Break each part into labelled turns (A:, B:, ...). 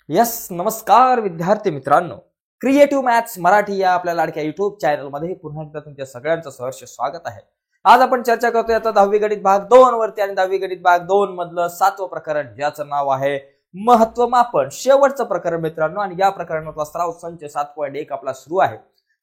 A: नमस्कार विद्यार्थी मित्रांनो, क्रिएटिव्ह मॅथ्स मराठी या आपल्या लाडक्या युट्यूब चॅनलमध्ये पुन्हा एकदा तुमच्या सगळ्यांचं सहर्ष स्वागत आहे। आज आपण चर्चा करतोय आता 10वी गणित भाग 2 वरती आणि 10वी गणित भाग 2 मधलं 7वं प्रकरण ज्याचं नाव आहे महत्व मापन। शेवटचं प्रकरण मित्रांनो, आणि या प्रकरणातला सराव संच 7.1 आपला सुरू आहे।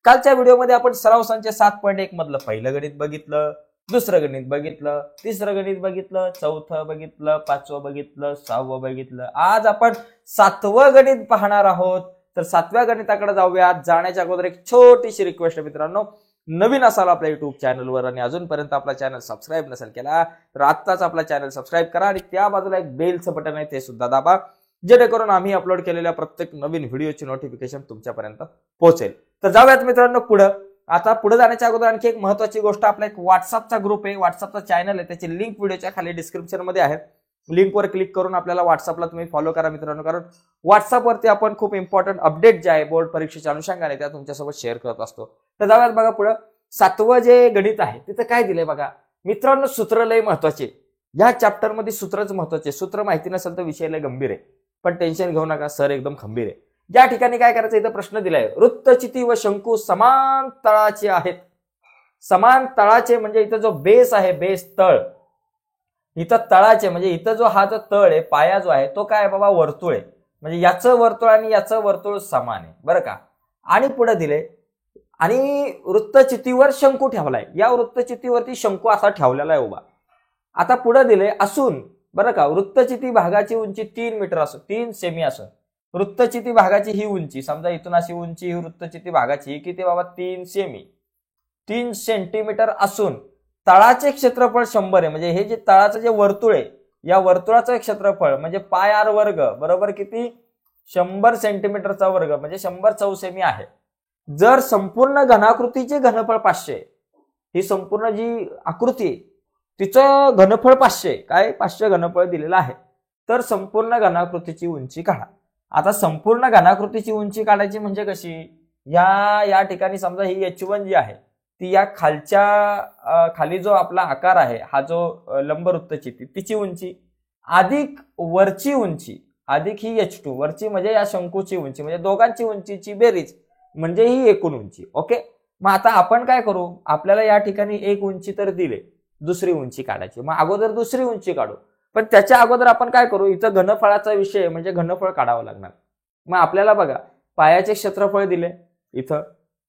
A: कालच्या व्हिडिओमध्ये आपण सराव संच 7.1 मधलं पहिलं गणित बघितलं, दुसरं गणित बघितलं, तिसरं गणित बघितलं, चौथं बघितलं, पाचवं बघितलं, सहावं बघितलं। आज आपण 7वं गणित पाहणार आहोत। तर 7व्या गणिताकडे जाऊया। जाण्याच्या अगोदर एक छोटीशी रिक्वेस्ट आहे मित्रांनो, नवीन असाल आपल्या युट्यूब चॅनलवर आणि अजूनपर्यंत आपला चॅनल सबस्क्राईब नसेल केला तर आत्ताच आपला चॅनल सबस्क्राईब करा आणि त्या बाजूला एक बेलचं बटन आहे ते सुद्धा दाबा, जेणेकरून आम्ही अपलोड केलेल्या प्रत्येक नवीन व्हिडिओची नोटिफिकेशन तुमच्यापर्यंत पोहोचेल। तर जाऊयात मित्रांनो पुढे। आता पुढे जाण्याच्या अगोदर आणखी एक महत्त्वाची गोष्ट, आपला एक व्हॉट्सअपचा ग्रुप आहे, व्हॉट्सअपचा चॅनल आहे, त्याची लिंक व्हिडिओच्या खाली डिस्क्रिप्शन मध्ये आहे। लिंकवर क्लिक करून आपल्याला व्हॉट्सअपला तुम्ही फॉलो करा मित्रांनो, कारण व्हॉट्सअपवरती आपण खूप इम्पॉर्टंट अपडेट जे आहे बोर्ड परीक्षेच्या अनुषंगाने त्या तुमच्यासोबत शेअर करत असतो। तर जाऊयात बघा पुढे। 7वं जे गणित आहे तिथं काय दिलंय बघा मित्रांनो, सूत्र लय महत्वाचे। या चॅप्टर मध्ये सूत्रच महत्वाचे। सूत्र माहिती नसेल तर विषय लय गंभीर आहे, पण टेन्शन घेऊ नका, सर एकदम खंबीर आहे। या ठिकाणी काय करायचं, इथं प्रश्न दिलाय, वृत्तचिती व शंकू समान तळाचे आहेत। समान तळाचे म्हणजे इथं जो बेस आहे, बेस तळ, इथं तळाचे म्हणजे इथं जो हा जो तळ आहे, पाया जो आहे तो काय आहे बाबा, वर्तुळ आहे, म्हणजे याचं वर्तुळ आणि याचं वर्तुळ समान आहे बरं का। आणि पुढे दिले आणि वृत्तचितीवर शंकू ठेवलाय, या वृत्तचितीवरती शंकू असा ठेवलेला आहे उभा। आता पुढे दिले असून बरं का, वृत्तचिती भागाची उंची 3 मीटर असो, 3 सेमी असो। वृत्तचिती भागाची ही उंची समजा इथून अशी उंची ही वृत्तचिती भागाची किती बाबा, 3 सेमी, 3 सेंटीमीटर असून तळाचे क्षेत्रफळ 100 आहे। म्हणजे हे जे तळाचं जे वर्तुळ आहे, या वर्तुळाचं क्षेत्रफळ म्हणजे पाय आर वर्ग बरोबर किती, 100 सेंटीमीटरचा वर्ग म्हणजे 100 चौसेमी आहे। जर संपूर्ण घनाकृतीचे घनफळ 500, ही संपूर्ण जी आकृती आहे तिचं घनफळ 500, काय 500 घनफळ दिलेलं आहे, तर संपूर्ण घनाकृतीची उंची काढा। आता संपूर्ण घनाकृतीची उंची काढायची म्हणजे कशी, या ठिकाणी समजा ही H1 जी आहे ती या खालच्या खाली जो आपला आकार आहे, हा जो लंब वृत्तचिती, तिची उंची अधिक वरची उंची अधिक ही H2 वरची म्हणजे या शंकूची उंची, म्हणजे दोघांची उंचीची बेरीज म्हणजे ही एकूण उंची। ओके, मग आता आपण काय करू, आपल्याला या ठिकाणी एक उंची तर दिले, दुसरी उंची काढायची, मग अगोदर दुसरी उंची काढू, पण त्याच्या अगोदर आपण काय करू, इथं घनफळाचा विषय म्हणजे घनफळ काढावं लागणार। मग आपल्याला बघा पायाचे क्षेत्रफळ दिले इथं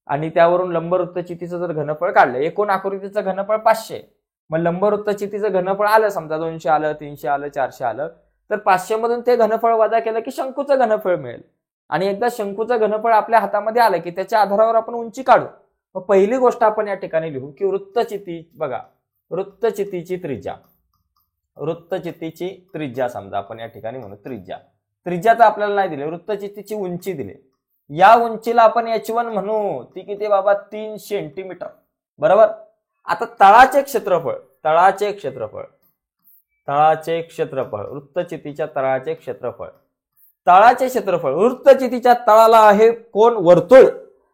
A: आणि त्यावरून लंबवृत्तचितीचं जर घनफळ काढलं, एकूण आकृतीचं घनफळ 500, मग लंबवृत्तचितीचं घनफळ आलं समजा 200 आलं, 300 आलं, 400 आलं, तर 500 मधून ते घनफळ वजा केलं की शंकूचं घनफळ मिळेल। आणि एकदा शंकूचं घनफळ आपल्या हातामध्ये आलं की त्याच्या आधारावर आपण उंची काढू। मग पहिली गोष्ट आपण या ठिकाणी लिहू की वृत्तचिती, बघा वृत्तचितीची त्रिज्या, वृत्तचितीची त्रिज्या समजा आपण या ठिकाणी म्हणू त्रिज्या तर आपल्याला नाही दिले, वृत्तचितीची उंची दिली, या उंचीला आपण H1 म्हणू, ती किती बाबा 3 सेंटीमीटर बरोबर। आता तळाचे क्षेत्रफळ, तळाचे क्षेत्रफळ वृत्तचितीच्या तळाचे क्षेत्रफळ, तळाचे क्षेत्रफळ वृत्तचितीच्या तळाला आहे कोण, वर्तुळ,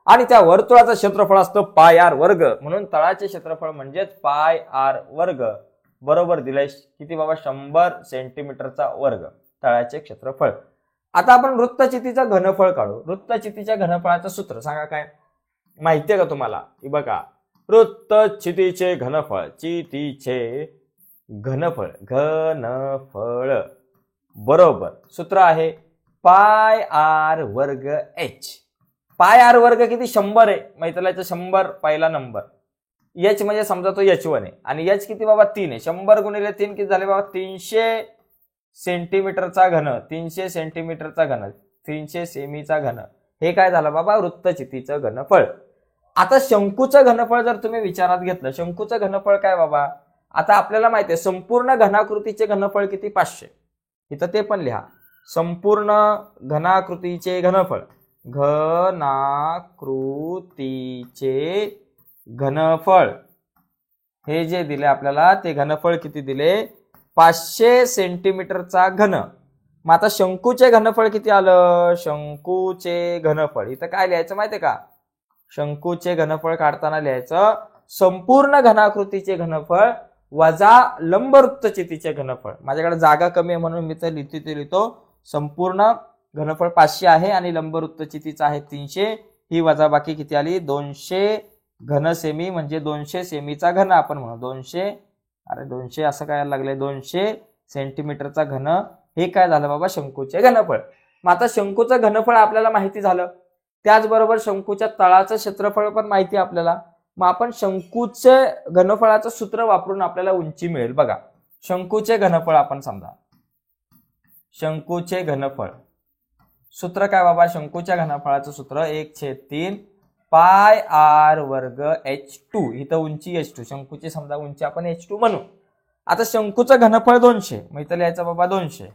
A: आणि त्या वर्तुळाचं क्षेत्रफळ असतं पाय आर वर्ग, म्हणून तळाचे क्षेत्रफळ म्हणजेच पाय आर वर्ग बरोबर दिलंय किती बाबा, 100 सेंटीमीटरचा वर्ग तळाचे क्षेत्रफळ। आता आपण वृत्तचितीचं घनफळ काढू। वृत्तचितीच्या घनफळाचं सूत्र सांगा काय माहितीये का तुम्हाला, बघा वृत्तचितीचे घनफळ, चितीचे घनफळ बरोबर सूत्र आहे पाय आर वर्ग H। पाय आर वर्ग किती, 100 आहे, माहिती आहे 100 पहिला नंबर, H म्हणजे समजा तो H1 आहे, आणि H किती बाबा 3 आहे, 100 गुणिले 3 किती झाले बाबा, 300 सेंटीमीटरचा घन, 300 सेंटीमीटरचा घन, 300 सेमीचा घन, हे काय झालं बाबा वृत्तचितीचं घनफळ। आता शंकूचं घनफळ जर तुम्ही विचारात घेतलं, शंकूचं घनफळ काय बाबा, आता आपल्याला माहिती आहे संपूर्ण घनाकृतीचे घनफळ किती, 500, इथं ते पण लिहा, संपूर्ण घनाकृतीचे घनफळ, घनाकृतीचे घनफळ हे जे दिले आपल्याला ते घनफळ किती दिले, 500 सेंटीमीटरचा घन। मग आता शंकूचे घनफळ किती आलं, शंकूचे घनफळ इथं काय लिहायचं माहितीये का, शंकूचे घनफळ काढताना लिहायचं संपूर्ण घनाकृतीचे घनफळ वजा लंबवृत्तचितीचे घनफळ। माझ्याकडे जागा कमी आहे म्हणून मी तर लिहितो संपूर्ण घनफळ 500 आहे आणि लंब वृत्तचितीचं आहे 300. ही वजाबाकी किती आली 200 घन सेमी म्हणजे 200 सेमीचा घन आपण म्हणू 200 असं काय लागले 200 सेंटीमीटरचा घन. हे काय झालं बाबा शंकूचे घनफळ. मग आता शंकूचं घनफळ आपल्याला माहिती झालं, त्याचबरोबर शंकूच्या तळाचं क्षेत्रफळ पण माहिती आपल्याला. मग आपण शंकूचे घनफळाचं सूत्र वापरून आपल्याला उंची मिळेल. बघा शंकूचे घनफळ आपण समजा शंकूचे घनफळ सूत्र काय बाबा शंकूच्या घनफळाचं सूत्र 1/3 पाय r वर्ग h2. इथं उंची h2 शंकूची समजा उंची आपण h2 म्हणू. आता शंकूचं घनफळ 200 मग इथं लिहायचं बाबा 200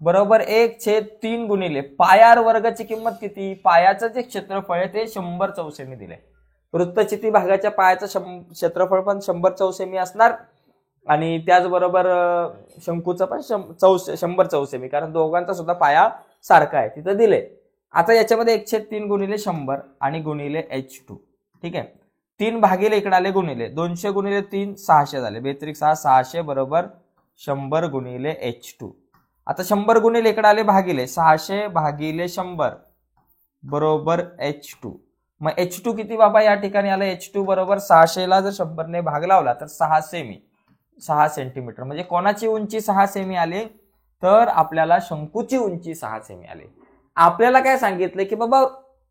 A: बरोबर 1/3 गुणिले पायार वर्गाची किंमत किती पायाचं जे क्षेत्रफळ आहे ते 100 चौसेमी दिले. वृत्तचिती भागाच्या पायाचं क्षेत्रफळ पण 100 चौसेमी असणार आणि त्याचबरोबर शंकूचं पण 100 चौसेमी कारण दोघांचा सुद्धा पाया सारखा आहे तिथं दिले. आता याच्यामध्ये 1/3 गुणिले 100 आणि गुणिले h2 ठीक आहे. 3 भागिले इकडे आले गुणिले 200 गुणिले 3 600 झाले 6 600 बरोबर 100 गुणिले h2. आता 100 गुणिले इकडे आले भागिले 600 भागिले 100 बरोबर h2. मग h2 किती बाबा या ठिकाणी आलं h2 बरोबर 600 ला जर 100 ने भाग लावला तर 6 सेमी 6 सेंटीमीटर म्हणजे कोणाची उंची 6 सेमी आली तर आपल्याला शंकूची उंची 6 सेमी आली. आपल्याला काय सांगितलं की बाबा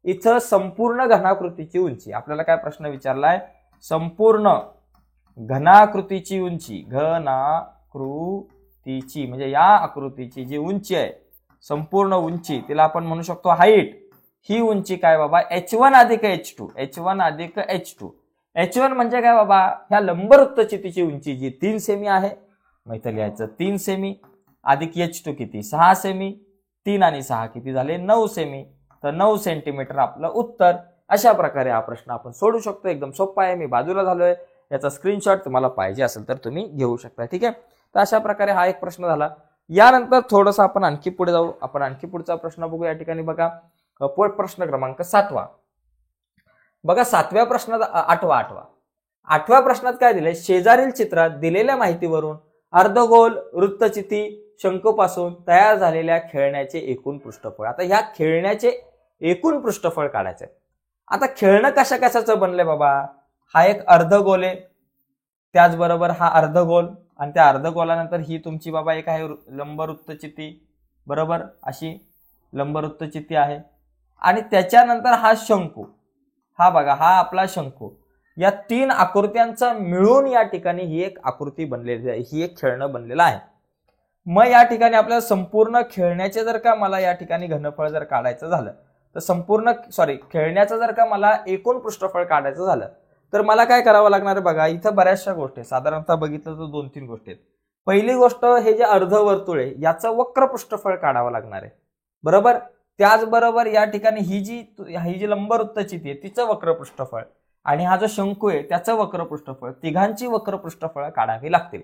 A: इथं संपूर्ण घनाकृतीची उंची आपल्याला काय प्रश्न विचारलाय संपूर्ण घनाकृतीची उंची घनाकृतीची म्हणजे या आकृतीची जी उंची आहे संपूर्ण उंची तिला आपण म्हणू शकतो हाईट. ही उंची काय बाबा h1 अधिक h2 h1 अधिक h2. h1 म्हणजे काय बाबा ह्या लंबवृत्तचितीची उंची जी 3 सेमी आहे मग इथं लिहायचं 3 सेमी अधिक h2 किती 6 सेमी 3 आणि 6 किती झाले 9 सेमी तर 9 सेंटीमीटर आपलं उत्तर. अशा प्रकारे हा प्रश्न आपण सोडू शकतो. एकदम सोपा आहे. मी बाजूला झालोय याचा स्क्रीनशॉट तुम्हाला पाहिजे असेल तर तुम्ही घेऊ शकता ठीक आहे. तर अशा प्रकारे हा एक प्रश्न झाला. यानंतर थोडंसं आपण आणखी पुढे जाऊ. आपण आणखी पुढचा प्रश्न बघू. या ठिकाणी बघा प्रश्न क्रमांक 7 बघा 7व्या प्रश्नात 8व्या प्रश्नात काय दिले शेजारील चित्रात दिलेल्या माहितीवरून अर्धगोल वृत्तचिती शंकूपासून तयार झालेल्या खेळण्याचे एकूण पृष्ठफळ. आता ह्या खेळण्याचे एकूण पृष्ठफळ काढायचे. आता खेळणं कशा कशाचं बनलंय बाबा हा एक अर्धगोल आहे त्याचबरोबर हा अर्धगोल आणि त्या अर्धगोलानंतर ही तुमची बाबा एक आहे लंबवृत्तचिती बरोबर अशी लंबवृत्तचिती आहे आणि त्याच्यानंतर हा शंकू हा बघा हा आपला शंकू. या 3 आकृत्यांचा मिळून या ठिकाणी ही एक आकृती बनलेली आहे ही एक खेळणं बनलेलं आहे. मग या ठिकाणी आपल्याला संपूर्ण खेळण्याचे जर का मला या ठिकाणी घनफळ जर काढायचं झालं तर खेळण्याचं जर का मला एकूण पृष्ठफळ काढायचं झालं तर मला काय करावं लागणार आहे बघा. इथं बऱ्याचशा गोष्टी साधारणतः बघितलं तर 2-3 गोष्टी आहेत. पहिली गोष्ट हे जे अर्धवर्तुळ आहे याचं वक्र पृष्ठफळ काढावं लागणार आहे बरोबर. त्याचबरोबर या ठिकाणी ही जी लंबवृत्तचिती आहे तिचं वक्र पृष्ठफळ आणि हा जो शंकू आहे त्याचं वक्र पृष्ठफळ तिघांची वक्र पृष्ठफळ काढावी लागतील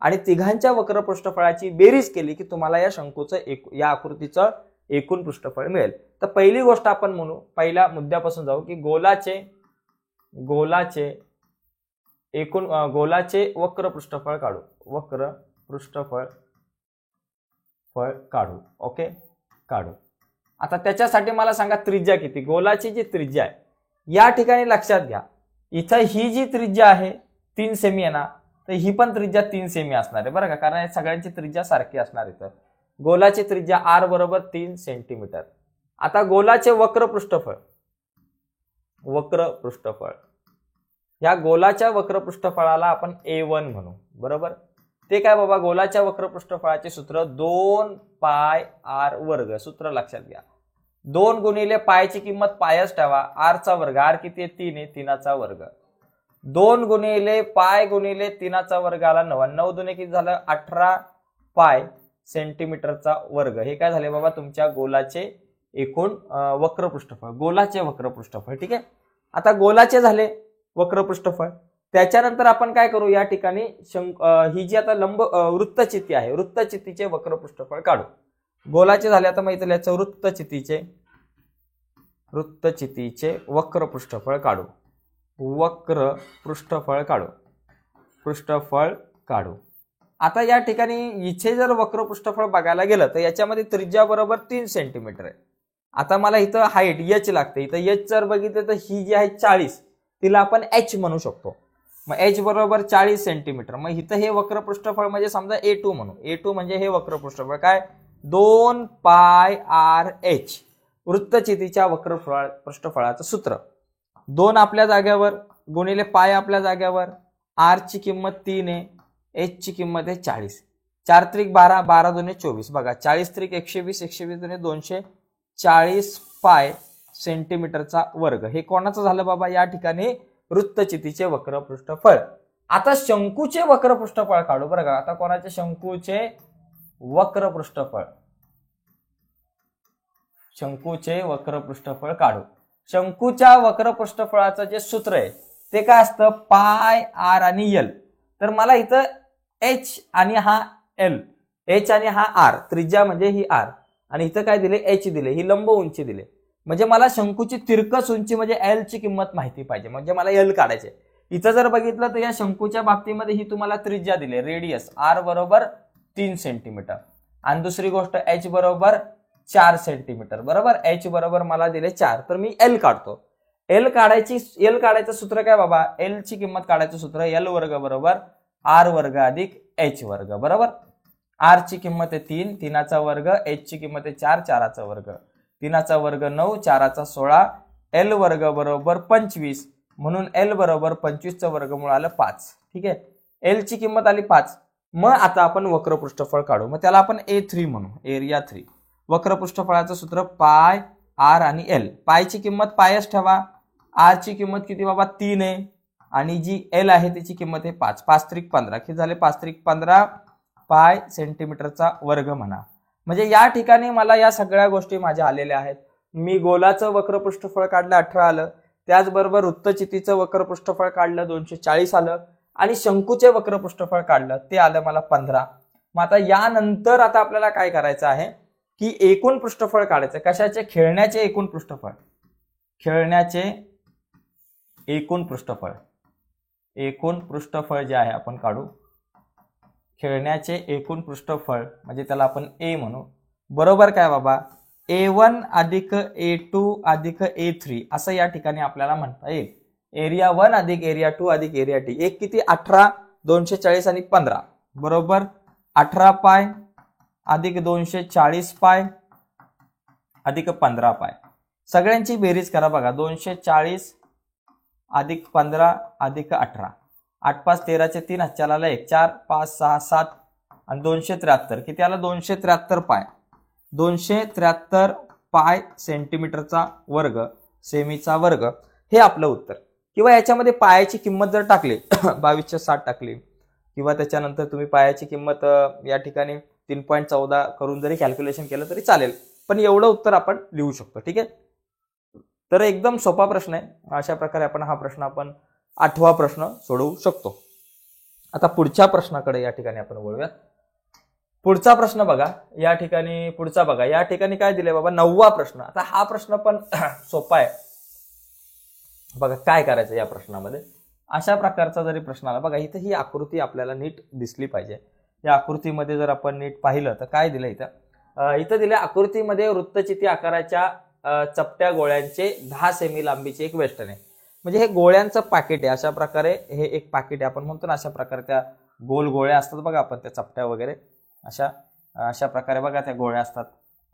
A: आणि तिघांच्या वक्र पृष्ठफळाची बेरीज केली की तुम्हाला या शंकूचं या आकृतीचं एकूण पृष्ठफळ मिळेल. तर पहिली गोष्ट आपण म्हणू पहिल्या मुद्द्यापासून जाऊ की गोलाचे वक्र पृष्ठफळ काढू ओके काढू. आता त्याच्यासाठी मला सांगा त्रिज्या किती. गोलाची जी त्रिज्या आहे या ठिकाणी लक्षात घ्या इथं ही जी त्रिज्या आहे 3 सेमी आहे ना तर ही पण त्रिज्या 3 सेमी असणार आहे बरं का कारण सगळ्यांची त्रिज्या सारखी असणार इथं. गोलाची त्रिज्या r बरोबर 3 सेंटीमीटर. आता गोलाचे वक्र पृष्ठफळ या गोलाच्या वक्र पृष्ठफळाला आपण a1 म्हणू बरोबर. ते काय बाबा गोलाच्या वक्र पृष्ठफळाचे सूत्र 2 पाय r वर्ग. सूत्र लक्षात घ्या 2 गुणिले पायची किंमत पायच ठेवा r चा वर्ग r किती आहे 3 आहे 3चा वर्ग 2 गुणिले पाय गुणिले 3चा वर्ग आला 9 9 दुने किती झालं 18 पाय सेंटीमीटरचा वर्ग. हे काय झाले बाबा तुमच्या गोलाचे एकूण वक्र पृष्ठफळ गोलाचे वक्र पृष्ठफळ ठीक आहे. आता गोलाचे झाले वक्र पृष्ठफळ त्याच्यानंतर आपण काय करू या ठिकाणी ही जी आता वृत्तचिती आहे वृत्तचितीचे वक्र पृष्ठफळ काढू. गोलाचे झाले आता माहिती लिहायचं वृत्तचितीचे वक्र पृष्ठफळ काढू. आता या ठिकाणी इथे जर वक्र पृष्ठफळ बघायला गेलं तर याच्यामध्ये त्रिज्या बरोबर 3 सेंटीमीटर आहे. आता मला इथं हाईट एच लागते. इथं एच जर बघितलं तर ही जी आहे 40, तिला आपण एच म्हणू शकतो. मग एच बरोबर 40 सेंटीमीटर. मग इथं हे वक्र पृष्ठफळ म्हणजे समजा A2 म्हणू. A2 म्हणजे हे वक्र पृष्ठफळ काय 2 पाय आर एच. वृत्तचितीच्या वक्र पृष्ठफळाचं सूत्र 2 आपल्या जाग्यावर गुणिले पाय आपल्या जाग्यावर, आर ची किंमत 3 आहे, एच ची किंमत आहे 40. 4 त्रिक 12, 12 दुने 24. बघा 40 त्रिक 120, 120 दुने 240 पाय सेंटीमीटरचा वर्ग. हे कोणाचं झालं बाबा या ठिकाणी वृत्तचितीचे वक्र पृष्ठफळ. आता शंकूचे वक्र पृष्ठफळ काढू बरं का. आता कोणाचे शंकूचे वक्र पृष्ठफळ, शंकूचे वक्र पृष्ठफळ काढू. शंकूच्या वक्र पृष्ठफळाचं जे सूत्र आहे ते काय असतं पाय आर आणि एल. तर मला इथं एच आणि हा एल, एच आणि हा आर, त्रिज्या म्हणजे ही आर आणि इथं काय दिले एच दिले, ही लंब उंची दिले. म्हणजे मला शंकूची तिरकस उंची म्हणजे एल ची किंमत माहिती पाहिजे. म्हणजे मला एल काढायचे. इथं जर बघितलं तर या शंकूच्या बाबतीमध्ये ही तुम्हाला त्रिज्या दिली रेडियस आर बरोबर 3 सेंटीमीटर आणि दुसरी गोष्ट एच बरोबर 4 सेंटीमीटर. बरोबर एच बरोबर मला दिले 4. तर मी एल काढतो. एल काढायचं सूत्र काय बाबा, एल ची किंमत काढायचं सूत्र एल वर्ग बरोबर आर वर्ग अधिक एच वर्ग. बरोबर आर ची किंमत आहे 3, 3चा वर्ग, एच ची किंमत आहे 4, 4चा वर्ग, 3चा वर्ग 9, 4चा 16, एल वर्ग बरोबर 25. म्हणून एल बरोबर 25चं वर्गमूळ आलं 5. ठीक आहे, एल ची किंमत आली 5. मग आता आपण वक्र पृष्ठफळ काढू. मग त्याला आपण A3 म्हणू, एरिया 3. वक्र पृष्ठफळाचं सूत्र पाय आर आणि एल. पायची किंमत पायच ठेवा, आर ची किंमत किती बाबा 3 आहे आणि जी एल आहे त्याची किंमत आहे 5. 5 त्रिक 15 किती झाले 5 त्रिक 15 पाय सेंटीमीटरचा वर्ग म्हणा. म्हणजे या ठिकाणी मला या सगळ्या गोष्टी माझ्या आलेल्या आहेत. मी गोलाचं वक्र पृष्ठफळ काढलं 18 आलं, त्याचबरोबर वृत्तचितीचं वक्र पृष्ठफळ काढलं 240 आलं आणि शंकूचे वक्र पृष्ठफळ काढलं ते आलं मला 15. मग आता यानंतर आता आपल्याला काय करायचं आहे की एकूण पृष्ठफळ काढायचं. कशाचे, खेळण्याचे एकूण पृष्ठफळ, खेळण्याचे एकूण पृष्ठफळ, एकूण पृष्ठफळ जे आहे आपण काढू. खेळण्याचे एकूण पृष्ठफळ म्हणजे त्याला आपण ए म्हणू. बरोबर काय बाबा A1 अधिक A2 अधिक A3 असं या ठिकाणी आपल्याला म्हणता येईल. एरिया 1 अधिक एरिया 2 अधिक एरिया टी. एक किती 18, 240 आणि 15 बरोबर 18 पाय अधिक 240 पाय अधिक 15 पाय. सगळ्यांची बेरीज करा बघा. 240 अधिक 15 अधिक 18, 8 5 13 3, चला 1 4 5 6 7 आणि 273 किती आला 273 पाय. 273 पाय सेंटीमीटरचा वर्ग, सेमीचा वर्ग हे आपलं उत्तर. किंवा याच्यामध्ये पायाची किंमत जर टाकली 22/60 टाकली किंवा त्याच्यानंतर तुम्ही पायाची किंमत या ठिकाणी 3.14 करून जरी कॅल्क्युलेशन केलं तरी चालेल, पण एवढं उत्तर आपण लिहू शकतो. ठीक आहे, तर एकदम सोपा प्रश्न आहे. अशा प्रकारे आपण हा प्रश्न आपण 8वा प्रश्न सोडवू शकतो. आता पुढच्या प्रश्नाकडे या ठिकाणी आपण वळूयात. पुढचा प्रश्न बघा या ठिकाणी, पुढचा बघा या ठिकाणी काय दिले बाबा 9वा प्रश्न. आता हा प्रश्न पण सोपा आहे बघा. काय करायचं या प्रश्नामध्ये, अशा प्रकारचा जरी प्रश्न आला बघा, इथं ही आकृती आपल्याला नीट दिसली पाहिजे. या आकृतीमध्ये जर आपण नीट पाहिलं तर काय दिलं इथं दिलं आकृतीमध्ये वृत्तचिती आकाराच्या चपट्या गोळ्यांचे 10 सेमी लांबीचे एक वेष्टन आहे. म्हणजे हे गोळ्यांचं पाकिट आहे. अशा प्रकारे हे एक पाकिट आहे आपण म्हणतो ना, अशा प्रकारे त्या गोल गोळ्या असतात बघा, आपण त्या चपट्या वगैरे अशा प्रकारे बघा त्या गोळ्या असतात.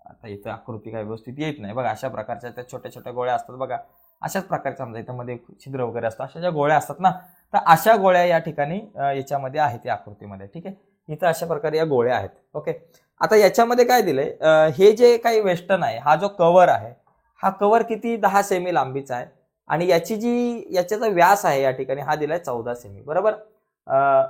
A: आता इथं आकृती काही व्यवस्थित येत नाही बघा. अशा प्रकारच्या त्या छोट्या छोट्या गोळ्या असतात बघा. अशाच प्रकारच्या समजा इथं मध्ये छिद्र वगैरे असतात, अशा ज्या गोळ्या असतात ना, तर अशा गोळ्या या ठिकाणी याच्यामध्ये आहेत या आकृतीमध्ये. ठीक आहे, इथं अशा प्रकारे या गोळ्या आहेत. ओके, आता याच्यामध्ये काय दिलंय, हे जे काही वेस्टर्न आहे, हा जो कव्हर आहे, हा कव्हर किती 10 सेमी लांबीचा आहे आणि याचा व्यास आहे या ठिकाणी हा दिलाय 14 सेमी. बरोबर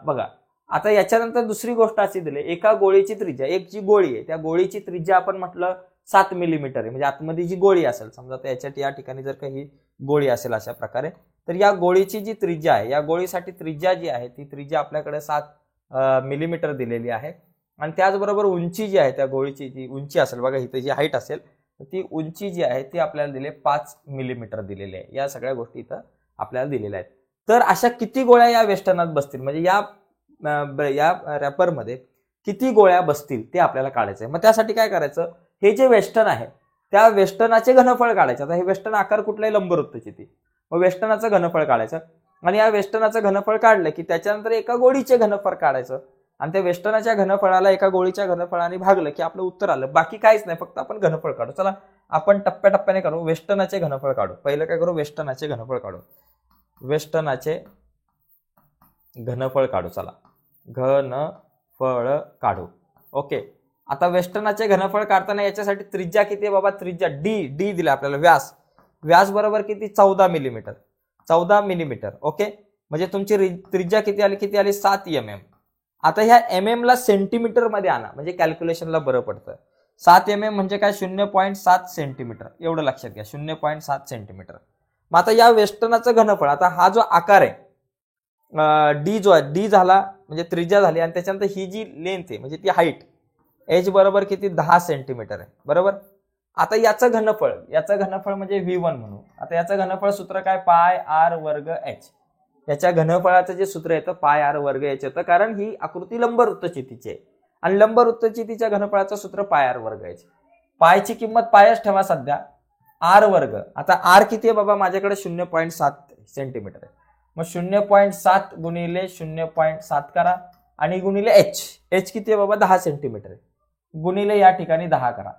A: बघा. आता याच्यानंतर दुसरी गोष्ट अशी दिली, एका गोळीची त्रिज्या, एक जी गोळी आहे त्या गोळीची त्रिज्या आपण म्हटलं 7 मिलीमीटर आहे. म्हणजे आतमध्ये जी गोळी असेल समजा, तर याच्यात या ठिकाणी जर काही गोळी असेल अशा प्रकारे, तर या गोळीची जी त्रिज्या आहे, या गोळीसाठी त्रिज्या जी आहे ती त्रिज्या आपल्याकडे 7 मिलीमीटर दिलेली आहे. आणि त्याचबरोबर उंची जी आहे त्या गोळीची जी उंची असेल बघा, इथे जी हाईट असेल तर ती उंची जी आहे ती आपल्याला दिली 5 मिलीमीटर दिलेली आहे. या सगळ्या गोष्टी इथं आपल्याला दिलेल्या आहेत. तर अशा किती गोळ्या या वेष्टनात बसतील, म्हणजे या या रॅपरमध्ये किती गोळ्या बसतील ते आपल्याला काढायचं. मग त्यासाठी काय करायचं, हे जे वेस्टर्न आहे त्या वेस्टर्नाचे घनफळ काढायचं. आता हे वेस्टर्न आकार कुठलाही लंबवृत्तचिती, मग वेस्टर्नाचं घनफळ काढायचं आणि या वेस्टर्नाचं घनफळ काढलं की त्याच्यानंतर एका गोळीचे घनफळ काढायचं आणि त्या वेस्टर्नाच्या घनफळाला एका गोळीच्या घनफळाने भागलं की आपलं उत्तर आलं. बाकी काहीच नाही, फक्त आपण घनफळ काढू. चला आपण टप्प्याटप्प्याने करू. वेस्टर्नाचे घनफळ काढू. पहिलं काय करू, वेस्टर्नाचे घनफळ काढू. वेस्टर्नाचे घनफळ काढू. चला घनफळ काढू. ओके, आता वेस्टर्नाचे घनफळ काढताना याच्यासाठी त्रिज्या किती आहे बाबा, त्रिज्या डी दिला आपल्याला. व्यास बरोबर किती, 14 मिलीमीटर. 14 मिलीमीटर. ओके, म्हणजे तुमची त्रिज्या किती आली 7 mm. आता ह्या mm ला सेंटीमीटर मध्ये आणा म्हणजे कॅल्क्युलेशनला बरं पडतं. 7 mm म्हणजे काय, 0.7 सेंटीमीटर. एवढं लक्षात घ्या, 0.7 सेंटीमीटर. मग आता या वेस्टर्नाचं घनफळ, आता हा जो आकार आहे डी जो आहे, डी झाला म्हणजे त्रिज्या झाली आणि त्याच्यानंतर ही जी लेंथ आहे म्हणजे ती हाईट, एच बरोबर किती, 10 सेंटीमीटर आहे. बरोबर. आता याचं घनफळ म्हणजे V1 म्हणू. आता याचं घनफळ सूत्र काय, पाय आर वर्ग एच. याच्या घनफळाचं जे सूत्र येतं पाय आर वर्ग एच येतं, कारण ही आकृती लंबवृत्तचितीची आहे आणि लंबवृत्तचितीच्या घनफळाचं सूत्र पाय आर वर्ग एच. पायची किंमत पायच ठेवा सध्या, आर वर्ग. आता आर किती आहे बाबा, माझ्याकडे 0.7 सेंटीमीटर आहे. मग 0.7 गुणिले 0.7 करा आणि गुणिले एच किती आहे बाबा, 10 सेंटीमीटर आहे. गुणिले या ठिकाणी 10 करा.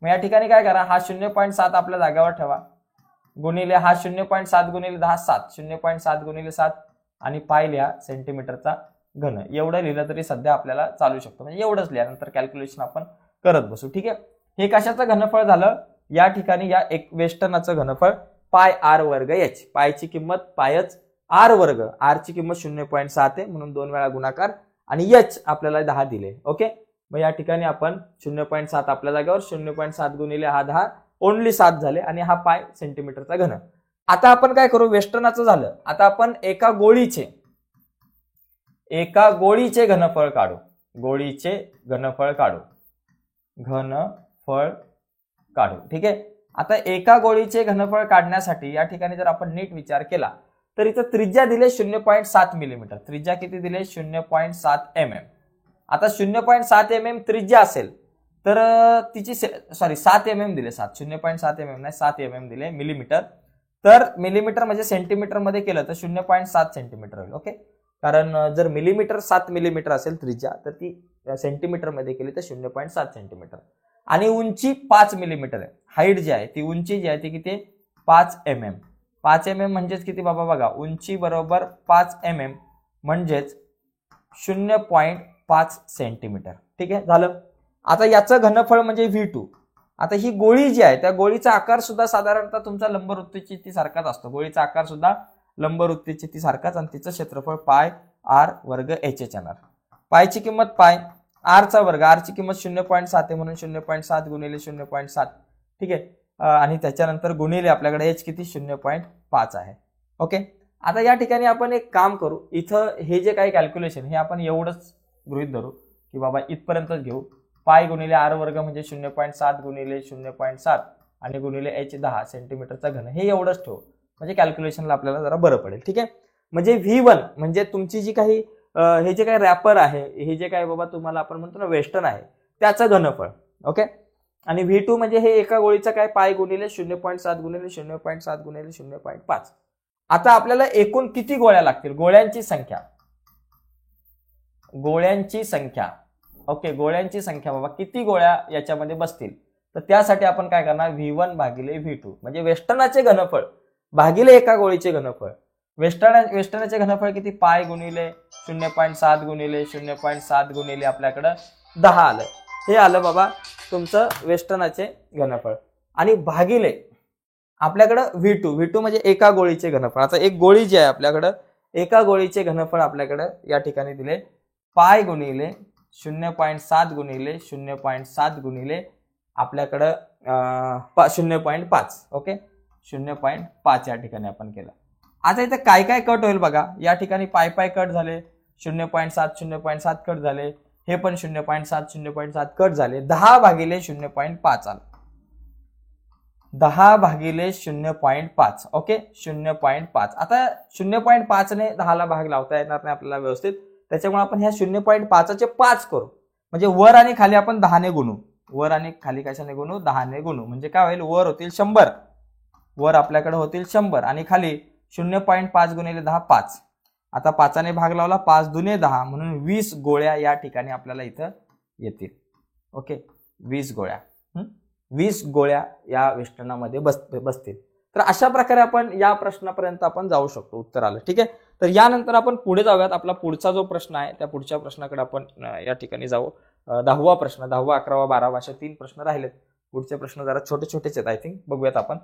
A: मग या ठिकाणी काय करा, हा 0.7 आपल्या जागेवर ठेवा, गुणिले हा 0.7 गुणिले 10 7, 0.7 गुणिले 7 आणि पाय लिहा सेंटीमीटरचा घन. एवढं लिहिलं तरी सध्या आपल्याला चालू शकतो, म्हणजे एवढंच लिहा, नंतर कॅल्क्युलेशन आपण करत बसू. ठीक आहे, हे कशाचं घनफळ झालं, या ठिकाणी या एक वेस्टर्नाचं घनफळ पाय आर वर्ग एच. पायची किंमत पायच, आर वर्ग, आर ची किंमत 0.7 आहे म्हणून 2 वेळा गुणाकार आणि एच आपल्याला 10 दिले. ओके, मग या ठिकाणी आपण 0.7 आपल्या जागेवर, 0.7 गुणिले हा 10 ओनली 7 झाले आणि हा पाय सेंटीमीटरचा घन. आता आपण काय करू, वेस्टर्नाचं झालं. आता आपण एका गोळीचे घनफळ काढू. घनफळ काढू. ठीक आहे, आता एका गोळीचे घनफळ काढण्यासाठी या ठिकाणी जर आपण नीट विचार केला तर इथं त्रिज्या दिले 0.7 मिलीमीटर. त्रिज्या किती दिले, 0.7 mm. आता 0.7 mm त्रिज्या असेल तर तिची 7 mm दिले, 0.7 mm नाही 7 mm दिले मिलीमीटर. तर मिलीमीटर म्हणजे सेंटीमीटर मध्ये केलं तर 0.7 सेंटीमीटर होईल. ओके, कारण जर मिलीमीटर 7 मिलीमीटर असेल त्रिज्या तर ती सेंटीमीटर मध्ये केली तर 0.7 सेंटीमीटर. आणि उंची 5 मिलीमीटर आहे. हाईट जी आहे ती, उंची जी आहे ती किती, 5 mm. 5 mm म्हणजेच किती बाबा बघा, उंची बरोबर 5 mm म्हणजेच 0.5 सेंटीमीटर. ठीक आहे, झालं. आता याचं घनफळ म्हणजे V2. आता ही गोळी जी आहे त्या गोळीचा आकार सुद्धा साधारणतः तुमचा लंबवृत्तचिती सारखाच असतो. गोळीचा आकार सुद्धा लंबवृत्तचिती सारखाच आणि तिचं क्षेत्रफळ पाय आर वर्ग एच येणार. पायची किंमत पाय, आर चा वर्ग, आर ची किंमत 0.7 आहे म्हणून 0.7 गुणिले 0.7. ठीक आहे, आणि त्याच्यानंतर गुणिले आपल्याकडे एच किती, 0.5 आहे. ओके, आता या ठिकाणी आपण एक काम करू, इथं हे जे काही कॅल्क्युलेशन हे आपण एवढंच गृहीत धरू की बाबा इथपर्यंतच घेऊ. पाय गुणिले आर वर्ग म्हणजे 0.7 गुणिले 0.7 आणि गुणिले एच 10 सेंटीमीटरचा घन, हे एवढंच ठेवू म्हणजे कॅल्क्युलेशनला आपल्याला जरा बरं पडेल. ठीक आहे, म्हणजे V1 म्हणजे तुमची जी काही हे जे काही रॅपर आहे, हे जे काही बाबा तुम्हाला आपण म्हणतो ना वेस्टर्न आहे, त्याचं घनफळ. ओके, आणि V2 म्हणजे हे एका गोळीचं काय, पाय गुणिले 0.7 गुणिले 0.7 गुणिले 0.5. आता आपल्याला एकूण किती गोळ्या लागतील, गोळ्यांची संख्या. ओके, गोळ्यांची संख्या बाबा किती गोळ्या याच्यामध्ये बसतील, तर त्यासाठी आपण काय करणार, V1 भागिले V2 म्हणजे वेस्टर्नाचे घनफळ भागिले एका गोळीचे घनफळ. वेस्टर्नाचे घनफळ किती, पाय गुणिले 0.7 गुणिले 0.7 गुणिले आपल्याकडं 10 आलं. हे आलं बाबा तुमचं वेस्टर्नाचे घनफळ. आणि भागिले आपल्याकडं V2 म्हणजे एका गोळीचे घनफळ. आता एक गोळी जी आहे आपल्याकडं, एका गोळीचे घनफळ आपल्याकडं या ठिकाणी दिले, पाय गुणिले 0.7 गुणिले 0.7 गुणिले आपल्याकडं 0.5. ओके, 0.5 या ठिकाणी आपण केलं. आता इथं काय काय कट होईल बघा, या ठिकाणी पाय कट झाले, 0.7 कट झाले, हे पण 0.7 कट झाले, 10 भागिले 0.5 आलं, 10 भागिले 0.5. ओके, 0.5. आता 0.5 ने 10 ला भाग लावता येणार नाही आपल्याला व्यवस्थित, त्याच्यामुळे आपण ह्या 0.5चे 5 करू, म्हणजे वर आणि खाली आपण 10 ने गुणू, वर आणि खाली कशाने गुणू, 10 ने गुणू, म्हणजे काय होईल, वर होतील 100, वर आपल्याकडे होतील 100 आणि खाली 0.5 गुणिले 10 5. आता 5 ने भाग लावला, 5 दुने 10 म्हणून 20 गोळ्या या ठिकाणी आपल्याला इथं येतील. ओके, 20 गोळ्या, 20 गोळ्या या वेष्टनामध्ये बसतील. तर अशा प्रकारे आपण या प्रश्नापर्यंत आपण जाऊ शकतो, उत्तर आलं. ठीक आहे, तर यानंतर आपण पुढे जाऊयात. आपला पुढचा जो प्रश्न आहे त्या पुढच्या प्रश्नाकडे आपण या ठिकाणी जाऊ. 10वा प्रश्न, 10वा 11वा 12वा अशा 3 प्रश्न राहिलेत. पुढचे प्रश्न जरा छोटे छोटेच आहेत आय थिंक, बघूयात आपण.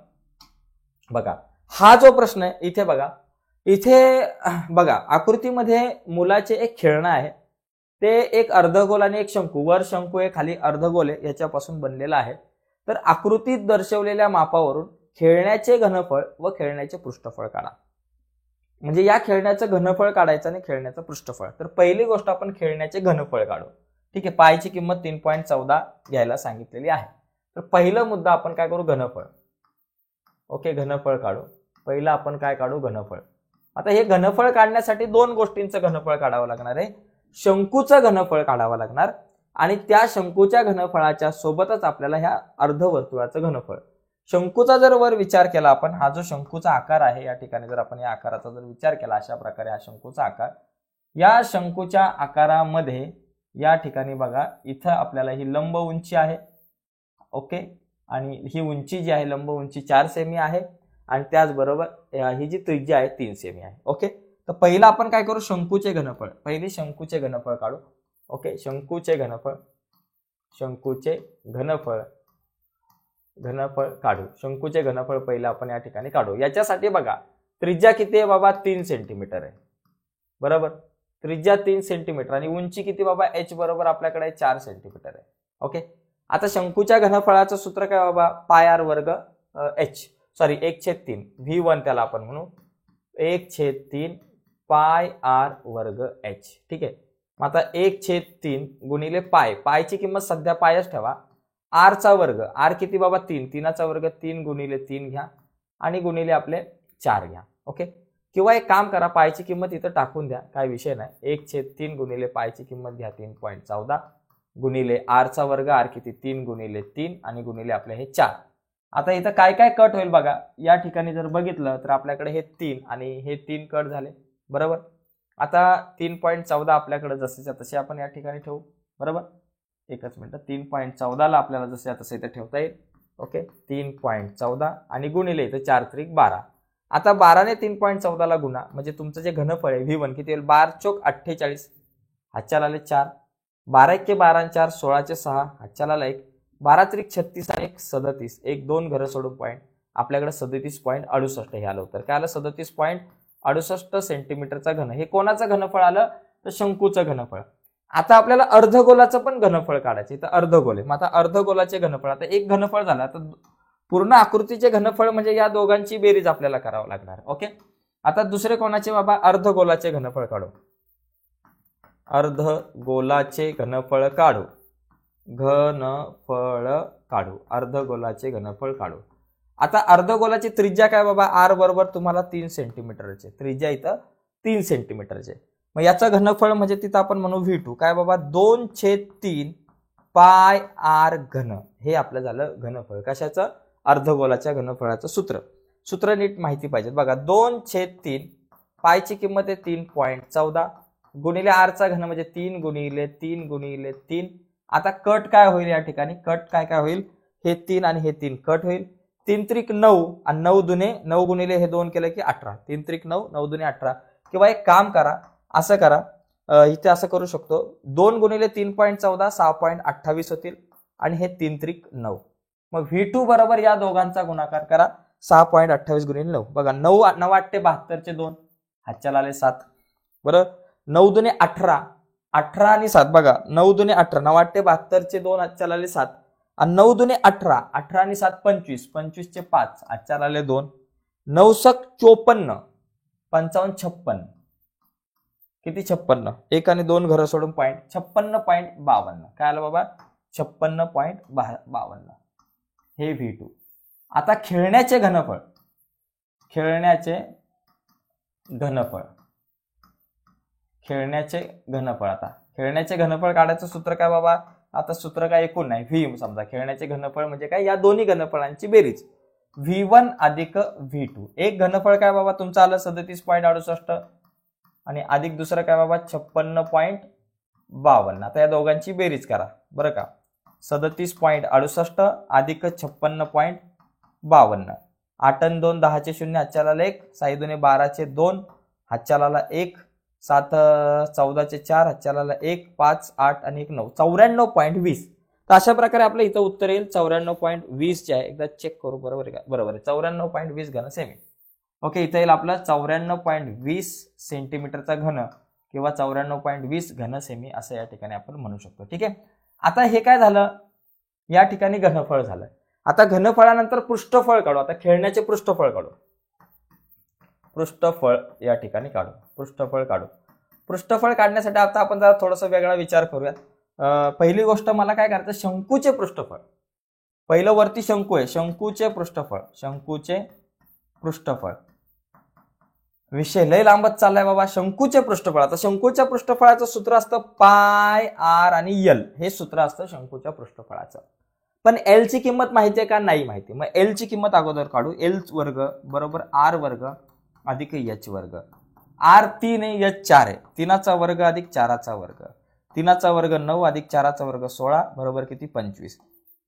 A: बघा हा जो प्रश्न आहे इथे बघा, इथे बघा आकृतीमध्ये मुलाचे एक खेळणं आहे, ते एक अर्धगोल आणि एक शंकू, वर शंकू आहे खाली अर्धगोल आहे, याच्यापासून बनलेला आहे. तर आकृतीत दर्शवलेल्या मापावरून खेळण्याचे घनफळ व खेळण्याचे पृष्ठफळ काढा. म्हणजे या खेळण्याचं घनफळ काढायचं आणि खेळण्याचं पृष्ठफळ. तर पहिली गोष्ट आपण खेळण्याचे घनफळ काढू. ठीक आहे, पायची किंमत 3.14 घ्यायला सांगितलेली आहे. तर पहिला मुद्दा आपण काय करू, घनफळ. ओके, घनफळ काढू. पहिला आपण काय काढू, घनफळ. आता हे घनफळ काढण्यासाठी 2 गोष्टींचं घनफळ काढावं लागणार आहे. शंकूचं घनफळ काढावं लागणार आणि त्या शंकूच्या घनफळाच्या सोबतच आपल्याला ह्या अर्धवर्तुळाचं घनफळ. शंकूचा जर वर विचार केला आपण, हा जो शंकूचा आकार आहे या ठिकाणी जर आपण या आकाराचा जर विचार केला, अशा प्रकारे हा शंकूचा आकार, या शंकूच्या आकारामध्ये या ठिकाणी बघा इथं आपल्याला ही लंब उंची आहे. ओके, आणि ही उंची जी आहे लंब उंची 4 सेमी आहे आणि त्याचबरोबर ही जी त्रिज्या आहे 3 सेमी आहे. ओके, तर पहिला आपण काय करू, शंकूचे घनफळ. पहिले शंकूचे घनफळ काढू. ओके, शंकूचे घनफळ, शंकूचे घनफळ, घनफळ काढू. शंकूचे घनफळ पहिला आपण या ठिकाणी काढू. याच्यासाठी बघा त्रिज्या किती आहे बाबा, 3 सेंटीमीटर आहे. बरोबर, त्रिज्या 3 सेंटीमीटर आणि उंची किती बाबा, h बरोबर आपल्याकडे 4 सेंटीमीटर आहे. ओके, आता शंकूच्या घनफळाचं सूत्र काय बाबा, पाय आर वर्ग h, सॉरी 1/3 v1 त्याला आपण म्हणू, 1/3 पाय आर वर्ग h. ठीक आहे, मग आता 1/3 गुणिले पाय, पायची किंमत सध्या पायच ठेवा, आर चा वर्ग, आर किती बाबा 3, 3चा वर्ग 3 गुणिले 3 घ्या आणि गुणिले आपले 4 घ्या. ओके, किंवा एक काम करा, पायची किंमत इथं टाकून द्या, काय विषय नाही. 1/3 गुणिले पायची किंमत घ्या 3.14 गुणिले आर चा वर्ग, आर किती 3 गुणिले 3 आणि गुणिले आपले हे 4. आता इथं काय काय कट होईल बघा, या ठिकाणी जर बघितलं तर आपल्याकडे हे 3 आणि हे 3 कट झाले. बरोबर, आता 3.14 आपल्याकडे जसेच्या तसे आपण या ठिकाणी ठेवू. बरोबर, एकच मिनिट, 3.14 ला आपल्याला जसे तसे इथे ठेवता येईल. ओके, 3.14 आणि गुणिले इथं 4 त्रिक 12. आता 12 ने 3.14 ला गुणा, म्हणजे तुमचं जे घनफळ आहे v1 किती होईल, 12 चोक 48, हातच्याला आले 4, 12 1 12 आणि 4 16 6, हातच्याला 1, 12 त्रिक 36 आणि 1 37, 1 2 घर सोडून पॉईंट, आपल्याकडे 37.68 हे आलं उत्तर. काय आलं, 37.68 सेंटीमीटरचा घन. हे कोणाचं घनफळ आलं, तर शंकूचं घनफळ. आता आपल्याला अर्धगोलाचं पण घनफळ काढायचं. तर अर्धगोल आहे, मग आता अर्धगोलाचे घनफळ, आता एक घनफळ झाला तर पूर्ण आकृतीचे घनफळ म्हणजे या दोघांची बेरीज आपल्याला करावं लागणार. ओके, आता दुसरे कोणाचे बाबा, अर्धगोलाचे घनफळ काढू. अर्धगोलाचे घनफळ काढू, घनफळ काढू, अर्धगोलाचे घनफळ काढू. आता अर्धगोलाची त्रिज्या काय बाबा, आर बरोबर तुम्हाला 3 सेंटीमीटरचे, त्रिज्या इथं 3 सेंटीमीटरचे. मग याचं घनफळ म्हणजे तिथं आपण म्हणू v2 काय बाबा, 2/3 पाय आर घन. हे आपलं झालं घनफळ. कशाचं, अर्धगोलाच्या घनफळाचं सूत्र. सूत्र नीट माहिती पाहिजे बघा, 2/3 पायची किंमत आहे 3.14 गुणिले आरचा घन म्हणजे 3 गुणिले 3 गुणिले 3. आता कट काय होईल या ठिकाणी, कट काय काय होईल, हे 3 आणि हे 3 कट होईल. 3 त्रिक 9 आणि 9 दुने 9 गुणिले हे 2 केलं की 18, 3 त्रिक 9, 9 दुने 18. किंवा एक काम करा, असं करा, इथे असं करू शकतो, 2 गुणिले 3.14 6.28 होतील आणि हे 3 त्रिक 9. मग v2 बरोबर या दोघांचा गुणाकार करा, 6.28 गुणिले 9. बघा 9 9 8 72 2, हातच्याला आले 7. बरोबर, 9 दुने 18, 18 आणि 7 बघा, 9 दुने 18, 9 8 72 2, हातच्याला आले 7 आणि 9 दुने 18, 18 आणि 7 25, 25 चे 5, हातच्याला आले 2, 9 सक 54, 55 56, किती 56, 1 आणि 2 घर सोडून पॉईंट, 56.52. काय आलं बाबा, 56.52. हे v2. आता खेळण्याचे घनफळ, खेळण्याचे घनफळ, खेळण्याचे घनफळ. आता खेळण्याचे घनफळ काढायचं सूत्र काय बाबा, आता सूत्र काय एकूण नाही, व्ही समजा. खेळण्याचे घनफळ म्हणजे काय, या दोन्ही घनफळांची बेरीज V1 अधिक V2. एक घनफळ काय बाबा तुमचं आलं 37.68 आणि अधिक दुसरं काय बाबा 56.52. आता या दोघांची बेरीज करा बरं का. 37.68 अधिक 56.52. 8 आणि 2 10 चे 0, हातच्याला 1, 6 2 12 चे 2, हातच्याला 1, 7 14 चे 4, हातच्याला 1, 5 8 आणि 1 9, 94.20. तर अशा प्रकारे आपलं इथं उत्तर येईल 94.20 जे आहे. एकदा चेक करू, बरोबर आहे का, बरोबर आहे, 94.20 घन सेमी. ओके, इथं येईल आपलं 94.20 सेंटीमीटरचा घन किंवा 94.20 घन सेमी असं या ठिकाणी आपण म्हणू शकतो. ठीक आहे. आता हे काय झालं, या ठिकाणी घनफळ झालं. आता घनफळानंतर पृष्ठफळ काढू. आता खेळण्याचे पृष्ठफळ काढू. पृष्ठफळ या ठिकाणी काढू. पृष्ठफळ काढू. पृष्ठफळ काढण्यासाठी आता आपण जरा थोडासा वेगळा विचार करूया. पहिली गोष्ट मला काय करायचं, शंकूचे पृष्ठफळ. पहिलं वरती शंकू आहे, शंकूचे पृष्ठफळ. शंकूचे पृष्ठफळ विषय लय लांबत चाललाय बाबा. शंकूचे पृष्ठफळ. आता शंकूच्या पृष्ठफळाचं सूत्र असतं पाय आर आणि एल, हे सूत्र असतं शंकूच्या पृष्ठफळाचं. पण एल ची किंमत माहिती आहे का, नाही माहिती. मग एल ची किंमत अगोदर काढू. एल वर्ग बरोबर आर वर्ग अधिक एच वर्ग. आर 3 आहे, एच 4 आहे. 3चा वर्ग अधिक 4चा वर्ग. 3चा वर्ग 9 अधिक 4चा वर्ग 16 बरोबर किती 25.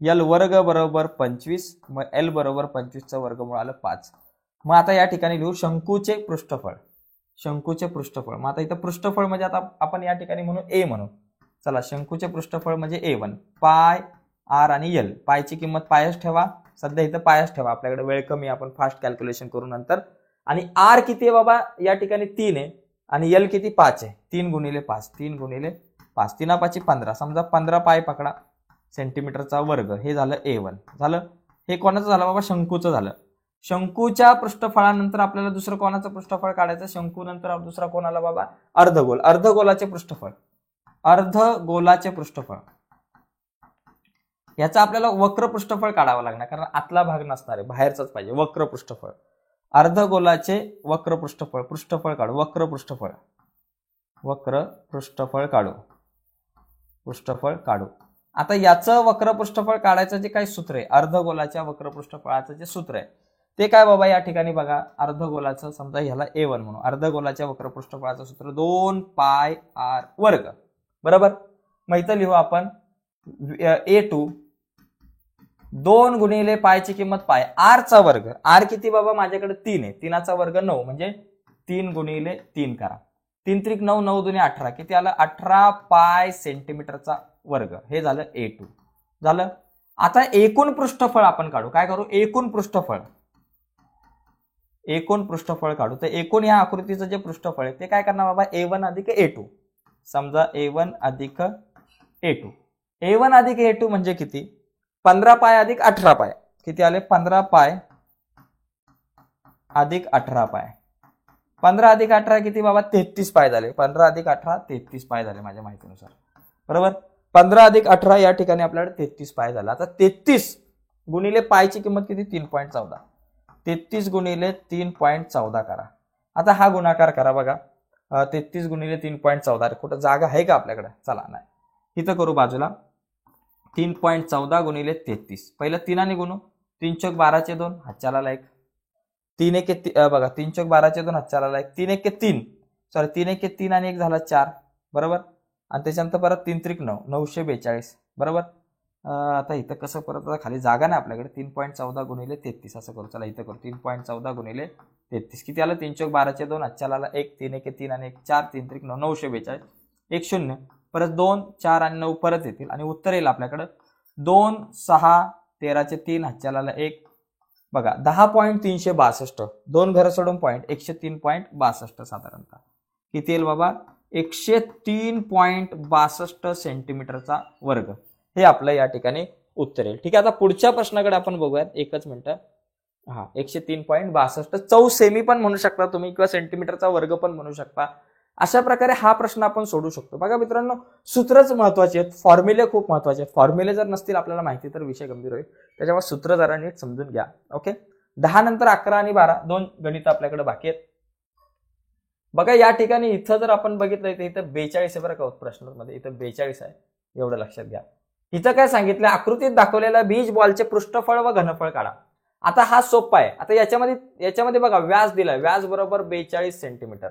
A: एल वर्ग बरोबर 25. मग एल बरोबर 25चं वर्गमूळ आलं 5. मग आता या ठिकाणी लिहू शंकूचे पृष्ठफळ. शंकूचे पृष्ठफळ. मग आता इथं पृष्ठफळ म्हणजे आता आपण या ठिकाणी म्हणू ए म्हणू. चला, शंकूचे पृष्ठफळ म्हणजे A1 पाय आर आणि एल. पायची किंमत पायच ठेवा, सध्या इथं पायच ठेवा, आपल्याकडे वेळ कमी, आपण फास्ट कॅल्क्युलेशन करू नंतर. आणि आर किती आहे बाबा, या ठिकाणी 3 आहे आणि एल किती 5 आहे. 3 गुणिले 5, 3 गुणिले 5, 3 5 15. समजा 15 पाय पकडा सेंटीमीटरचा वर्ग. हे झालं A1 झालं. हे कोणाचं झालं बाबा, शंकूचं झालं. शंकूच्या पृष्ठफळानंतर आपल्याला दुसरं कोणाचं पृष्ठफळ काढायचं. शंकू नंतर दुसरा कोणाला बाबा, अर्धगोल. अर्धगोलाचे पृष्ठफळ. अर्धगोलाचे पृष्ठफळ. याचा आपल्याला वक्र पृष्ठफळ काढावं लागणार, कारण आतला भाग नसणार आहे, बाहेरचाच पाहिजे. वक्र पृष्ठफळ. अर्धगोलाचे वक्र पृष्ठफळ. पृष्ठफळ काढू. वक्र पृष्ठफळ. वक्र पृष्ठफळ काढू. पृष्ठफळ काढू. आता याचं वक्र पृष्ठफळ काढायचं जे काही सूत्र आहे, अर्धगोलाच्या वक्र पृष्ठफळाचं जे सूत्र आहे ते काय बाबा, या ठिकाणी बघा. अर्धगोलाचं समजा ह्याला A1 म्हणू. अर्धगोलाच्या वक्र पृष्ठफळाचं सूत्र 2 पाय आर वर्ग बरोबर. मग इथं लिहू आपण A2 2 गुणिले पायची किंमत पाय आरचा वर्ग. आर किती बाबा, माझ्याकडे 3 आहे. 3चा वर्ग 9 म्हणजे 3 गुणिले 3 करा. 3 त्रिक 9, 9 दुने 18, किती आलं 18 पाय सेंटीमीटरचा वर्ग. हे झालं A2 झालं. आता एकूण पृष्ठफळ आपण काढू. काय करू, एकूण पृष्ठफळ. एकूण पृष्ठफळ काढू. तर एकूण या आकृतीचं जे पृष्ठफळ आहे ते काय करणार बाबा, A1 अधिक A2. समजा A1 अधिक A2. A1 अधिक A2 म्हणजे किती, 15 पाय अधिक 18 पाय. किती आले, 15 पाय अधिक 18 पाय. 15 अधिक 18 किती बाबा, 33 पाय झाले. 15 अधिक 18 33 पाय झाले माझ्या माहितीनुसार बरोबर. 15 अधिक 18 या ठिकाणी आपल्याकडे 33 पाय झाला. आता 33 गुणिले पायची किंमत किती, 3.14. 33 गुणिले 3.14 करा. आता हा गुणाकार करा बघा. 33 गुणिले 3.14. कुठं जागा आहे का आपल्याकडे, चला नाही, इथं करू बाजूला. 3.14 गुणिले 33. पहिलं 3 गुणू. 3 चौक 12 2, हातच्याला 1. 3 1 बघा, 3 चौक 12 2, हातच्याला 1. 3 1 3, सॉरी 3 1 3 आणि 1 झाला 4 बरोबर. आणि त्याच्यानंतर परत 3 त्रिक 9, 942 बरोबर. आता इथं कसं, परत आता खाली जागा नाही आपल्याकडे. 3.14 गुणिले 33 असं करू. चला इथं करू. 3.14 गुणिले 33 किती आलं, 3 चौक 12 2, हातच्याला 1. 3 1 3 आणि 1 4, 3 त्रिक 9, 942. 1 0 परत 2 4 आणि 9 परत येतील आणि उत्तर येईल आपल्याकडं 2 6 13 3, हातच्याला 1 बघा 10.362. 2 घर सोडून पॉईंट 103.62 साधारणतः किती येईल बाबा, 103.62 सेंटीमीटरचा वर्ग. हे आपलं या ठिकाणी उत्तर येईल. ठीक आहे. आता पुढच्या प्रश्नाकडे आपण बघूयात. एकच मिनिट. 103.62 चौ सेमी पण म्हणू शकता तुम्ही किंवा सेंटीमीटरचा वर्ग पण म्हणू शकता. अशा प्रकारे हा प्रश्न आपण सोडू शकतो. बघा मित्रांनो, सूत्रच महत्वाचे आहेत, फॉर्म्युले खूप महत्वाचे आहेत. फॉर्म्युले जर नसतील आपल्याला माहिती तर विषय गंभीर होईल. त्याच्यामुळे सूत्र जरा नीट समजून घ्या. ओके. 10 नंतर 11 आणि 12 दोन गणित आपल्याकडे बाकी आहेत. बघा या ठिकाणी इथं जर आपण बघितलं तर इथं 42 आहे बरं का प्रश्नामध्ये, इथं 42 आहे, एवढं लक्षात घ्या. इथं काय सांगितलं, आकृतीत दाखवलेल्या बीज बॉलचे पृष्ठफळ व घनफळ काढा. आता हा सोपा आहे. आता याच्यामध्ये बघा व्यास दिलाय, व्यास बरोबर 42 सेंटीमीटर.